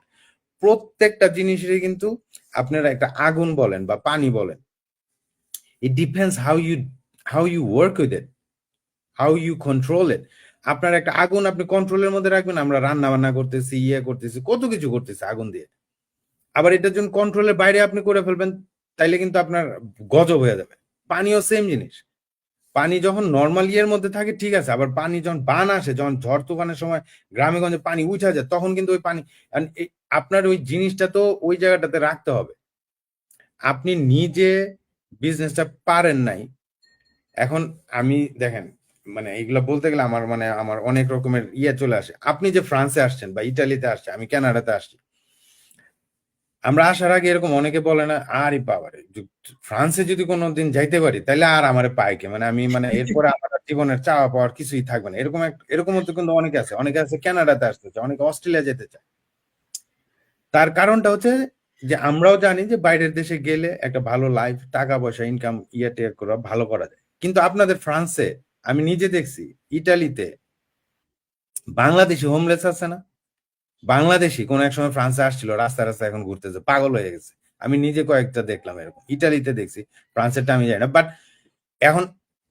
প্রত্যেকটা জিনিসেরই কিন্তু আপনারা একটা আগুন বলেন বা পানি বলেন, it depends how you work with it, how you control it. আপনার একটা আগুন আপনি কন্ট্রোলের মধ্যে রাখবেন। আমরা রান্না বান্না করতেছি, ইয়ে করতেছি, কত কিছু করতেছি আগুন দিয়ে। আবার এটার জন্য কন্ট্রোলের বাইরে আপনি করে ফেলবেন, তাইলে কিন্তু আপনার গজব হয়ে যাবে। পানিও সেম জিনিস। পানি যখন নর্মাল ইয়ের মধ্যে থাকে ঠিক আছে, আবার পানি যখন বান আসে, যখন ঝড় তুফানের সময় গ্রামে গঞ্জে পানি উঠা যায়, তখন কিন্তু ওই পানি আপনার ওই জিনিসটা তো ওই জায়গাটাতে রাখতে হবে। আপনি নিজে বিজনেসটা পারেন নাই। এখন আমি দেখেন, মানে এইগুলা বলতে গেলে আমার অনেক রকমের ইয়ে চলে আসে। আপনি যে ফ্রান্সে আসছেন বা ইটালিতে আসছেন, আমি কানাডাতে আসছি, আমরা আসার আগে এরকম অনেকে বলে না, আরে বাবারে ফ্রান্সে যদি কোনোদিন যাইতে পারি তাহলে আর আমারে পায় কে, মানে আমি মানে এরপরে আমার আর জীবনের চাওয়া পাওয়ার কিছুই থাকবে না, এরকম হতে কিন্তু অনেকে আছে কানাডাতে আসতে চায়, অনেকে অস্ট্রেলিয়া যেতে চায়। তার কারণটা হচ্ছে যে আমরাও জানি যে বাইরের দেশে গেলে একটা ভালো লাইফ, টাকা পয়সা ইনকাম টেক করা ভালো করা যায়। কিন্তু আপনাদের ফ্রান্সে আমি নিজে দেখছি, ইটালিতে বাংলাদেশি হোমলেস আছে না, বাংলাদেশি কোন এক সময় ফ্রান্সে আসছিল, রাস্তা রাস্তা এখন ঘুরতেছে, পাগল হয়ে গেছে। আমি নিজে কয়েকটা দেখলাম এরকম, ইটালিতে দেখছি, ফ্রান্সেরটা আমি জানি না। বাট এখন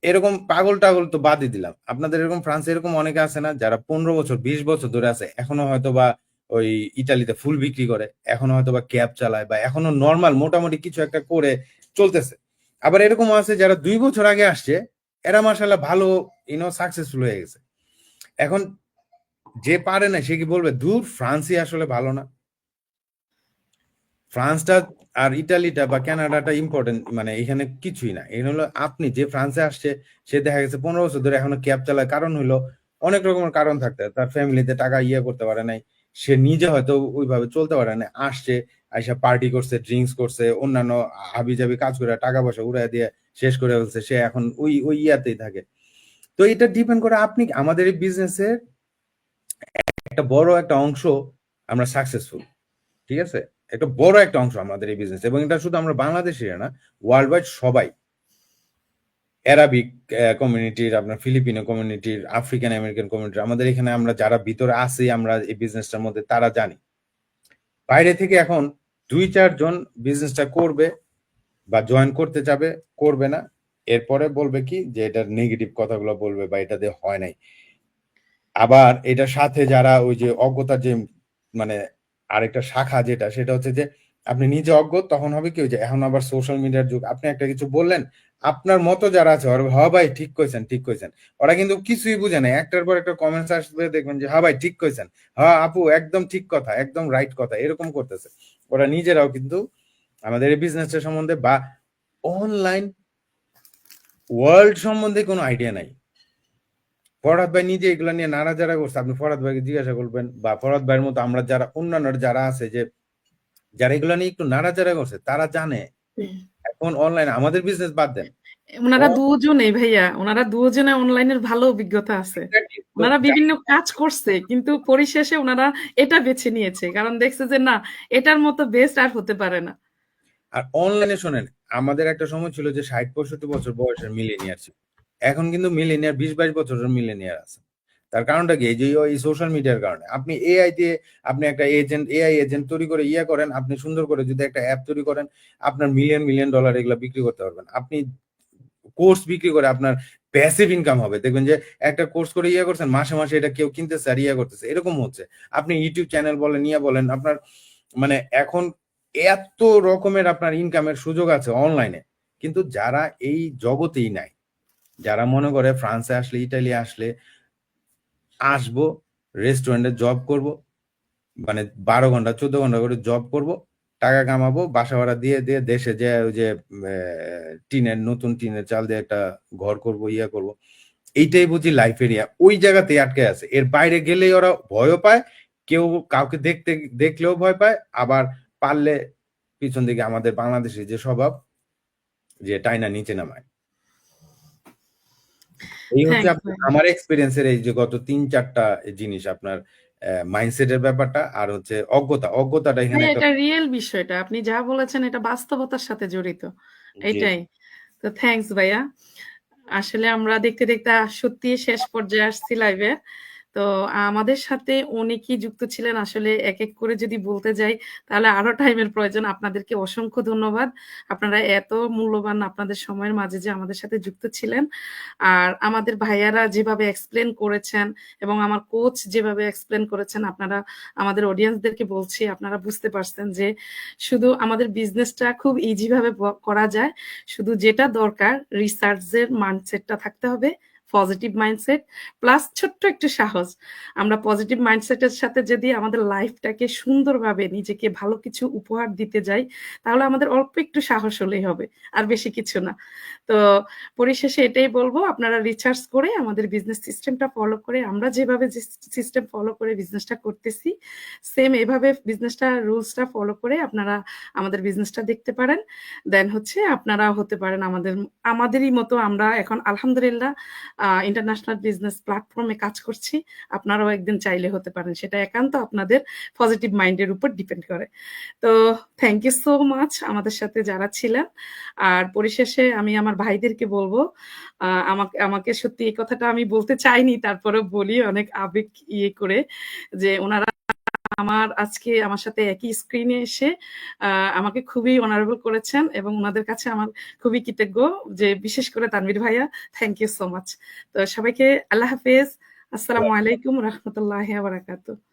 এরকম পাগল টাগল তো বাদই দিলাম, আপনাদের এরকম ফ্রান্সে এরকম অনেকে আছে না যারা 15 বছর 20 বছর ধরে আছে, এখনো হয়তো বা ওই ইটালিতে ফুল বিক্রি করে, এখনো হয়তো বা ক্যাব চালায়, বা এখনো নর্মাল মোটামুটি কিছু একটা করে চলতেছে। আবার এরকম আছে যারা 2 বছর আগে আসছে, এরা মাশাআল্লাহ ভালো সাকসেসফুল হয়ে গেছে। এখন যে পারে না সে কি বলবে দূর ফ্রান্সই আসলে ভালো না? ফ্রান্সটা আর ইটালিটা বা কানাডাটা ইম্পর্টেন্ট, মানে এখানে কিছুই না। এখানে হলো আপনি যে ফ্রান্সে আসছে, সে দেখা গেছে 15 বছর ধরে এখনো ক্যাব চালায়, কারণ হইলো অনেক রকমের কারণ থাকতে, তার ফ্যামিলিতে টাকা ইয়ে করতে পারে নাই, সে নিজে হয়তো ওইভাবে চলতে পারে না, আসছে আইসা পার্টি করছে, ড্রিঙ্কস করছে, অন্যান্য হাবিজাবি কাজ করে টাকা পয়সা উড়াই দিয়ে শেষ করে ফেলছে, সে এখন ওই ওই ইয়াতেই থাকে। তো এটা ডিপেন্ড করে আপনি, আমাদের এই বিজনেসের একটা বড় একটা অংশ আমরা সাকসেসফুল, ঠিক আছে, একটা বড় একটা অংশ আমাদের এই বিজনেস। এবং এটা শুধু আমরা বাংলাদেশিরা না, ওয়ার্ল্ড ওয়াইড সবাই, অ্যারাবিক কমিউনিটির, আপনার ফিলিপিনো কমিউনিটির, আফ্রিকান আমেরিকান কমিউনিটির, আমাদের এখানে আমরা যারা ভিতরে আছি আমরা এই বিজনেসটার মধ্যে, তারা জানি। বাইরে থেকে এখন 2-4 জন বিজনেসটা করবে বা জয়েন করতে যাবে, করবে না, এরপরে বলবে কি যে এটার নেগেটিভ কথাগুলো বলবে বা এটা দিয়ে হয় নাই। আবার এটার সাথে যারা ওই যে অজ্ঞতার যে মানে আরেকটা শাখা যেটা, সেটা হচ্ছে যে আপনি নিজে অজ্ঞ, তখন হবে কি ওই যে এখন আবার সোশ্যাল মিডিয়ার যুগ, আপনি একটা কিছু বললেন, আপনার মতো যারা আছে ওরা হ্যাঁ ভাই ঠিক কইছেন ঠিক কইছেন, ওরা কিন্তু কিছুই বুঝে না, একটার পর একটা কমেন্টস আসবে, দেখবেন যে হ্যাঁ ভাই ঠিক কইছেন, হ্যাঁ আপু একদম ঠিক কথা, একদম রাইট কথা, এরকম করতেছে। ওরা নিজেরাও কিন্তু আমাদের এই বিজনেসটা সম্বন্ধে বা অনলাইন ওয়ার্ল্ড সম্বন্ধে কোনো আইডিয়া নাই। ফরহাদ ভাই নিজে এগুলা নিয়ে নাড়াচাড়া করছে, আপনি ফরহাদ ভাইকে জিজ্ঞাসা করবেন, বা ফরহাদ ভাইয়ের মতো আমরা যারা অন্যান্য যারা আছে যে যারা এগুলা নিয়ে একটু নাড়াচাড়া করছে, তারা জানে এখন অনলাইন আমাদের বিজনেস বাদ দেন, ওনারা দুজনেই ভাইয়া, ওনারা দুজনে অনলাইনের ভালো অভিজ্ঞতা আছে। ওনারা বিভিন্ন কাজ করছে, কিন্তু পরিশেষে ওনারা এটা বেছে নিয়েছে, কারণ দেখছে যে না, এটার মতো বেস্ট আর হতে পারে না। আর অনলাইনে শোনেন, আমাদের একটা সময় ছিল যে 60-65 বছর বয়সের মিলেনিয়ার ছিল, এখন কিন্তু মিলেনিয়ার 20-22 বছরের মিলেনিয়ার আছে। তার কারণটা কি, এই যে এই সোশ্যাল মিডিয়ার কারণে। আপনি এআই দিয়ে আপনি একটা এআই এজেন্ট তৈরি করে ইয়া করেন, আপনি সুন্দর করে যদি একটা অ্যাপ তৈরি করেন, আপনার মিলিয়ন ডলার এগুলা বিক্রি করতে পারবেন। আপনি কোর্স বিক্রি করে আপনার প্যাসিভ ইনকাম হবে, দেখবেন যে একটা কোর্স করে ইয়া করছেন, মাসে মাসে এটা কেউ কিনতেছে আর ইয়া করতেছে, এরকম হচ্ছে। আপনি ইউটিউব চ্যানেল বলেন, ইয়া বলেন, আপনার মানে এখন এত রকমের আপনার ইনকামের সুযোগ আছে অনলাইনে, কিন্তু যারা এই জগতেই নাই, যারা মনে করে ফ্রান্সে আসলে ইটালি আসলে আসবো রেস্টুরেন্টে জব করব, মানে 12 ঘন্টা 14 ঘন্টা করে জব করব, টাকা কামাবো, বাসা ভাড়া দিয়ে দিয়ে দেশে যে ওই যে নতুন টিনের চাল দিয়ে একটা ঘর করব, ইয়া করব, এইটাই বুঝি লাইফ এরিয়া, ওই জায়গাতেই আটকে আছে। এর বাইরে গেলেই ওরা ভয়ও পায়, কেউ কাউকে দেখলেও ভয় পায়, আবার পারলে পিছন দিকে আমাদের বাংলাদেশে যে স্বভাব যে টাইনা নিচে নামায়। এই হচ্ছে থ্যাংকস ভাইয়া। আমার এক্সপিরিয়েন্সের এই যে গত 3-4টা জিনিস, আপনার মাইন্ডসেটের ব্যাপারটা আর হচ্ছে অজ্ঞতাটা এখানে ভাইয়া একটা। এটা রিয়েল বিষয়টা আপনি যা বলেছেন এটা বাস্তবতার সাথে জড়িত, জি এটাই। তো থ্যাঙ্কস ভাইয়া। আসলে আমরা দেখতে দেখতে সত্যি শেষ পর্যায়ে আসছি লাইভে। তো আমাদের সাথে অনেকেই যুক্ত ছিলেন। আসলে এক এক করে যদি বলতে যাই তাহলে আরো টাইমের প্রয়োজন। আপনাদেরকে অসংখ্য ধন্যবাদ। আপনারা এত মূল্যবান আপনাদের সময়ের মাঝে যে আমাদের সাথে যুক্ত ছিলেন। আর আমাদের ভাইয়ারা যেভাবে এক্সপ্লেন করেছেন এবং আমার কোচ যেভাবে এক্সপ্লেন করেছেন, আপনারা আমাদের অডিয়েন্সদেরকে বলছি, আপনারা বুঝতে পারছেন যে শুধু আমাদের বিজনেসটা খুব ইজি ভাবে করা যায়। শুধু যেটা দরকার রিসার্চের মাইন্ডসেটটা থাকতে হবে, পজিটিভ মাইন্ডসেট প্লাস ছোট্ট একটু সাহস। আমরা পজিটিভ মাইন্ডসেটের সাথে যদি আমাদের লাইফটাকে সুন্দরভাবে নিজেকে ভালো কিছু উপহার দিতে যাই, তাহলে আমাদের অল্প একটু সাহস হলেই হবে, আর বেশি কিছু না। তো পরিশেষে এটাই বলবো, আপনারা রিসার্চ করে আমাদের বিজনেস সিস্টেমটা ফলো করে, আমরা যেভাবে যে সিস্টেম ফলো করে বিজনেসটা করতেছি, সেম এভাবে বিজনেসটা রুলসটা ফলো করে আপনারা আমাদের বিজনেসটা দেখতে পারেন। দেন হচ্ছে আপনারা হতে পারেন আমাদেরই মতো। আমরা এখন আলহামদুলিল্লাহ ইন্টারন্যাশনাল বিজনেস প্ল্যাটফর্মে কাজ করছি। আপনারাও একদিন চাইলে হতে পারেন, সেটা একান্ত আপনাদের পজিটিভ মাইন্ডের উপর ডিপেন্ড করে। তো থ্যাংক ইউ সো মাচ আমাদের সাথে যারা ছিলেন। আর পরিশেষে আমি আমার ভাইদেরকে বলবো, আমাকে আমাকে সত্যি এই কথাটা আমি বলতে চাইনি, তারপরে বলি অনেক আবেগ ইয়ে করে, যে ওনারা আজকে আমার সাথে একই স্ক্রিনে এসে আমাকে খুবই অনারেবল করেছেন এবং ওনাদের কাছে আমার খুবই কৃতজ্ঞ, যে বিশেষ করে তানভীর ভাইয়া, থ্যাংক ইউ সো মাচ। তো সবাইকে আল্লাহ হাফেজ, আসসালামু আলাইকুম রহমতুল্লাহ বারাকাতুহু।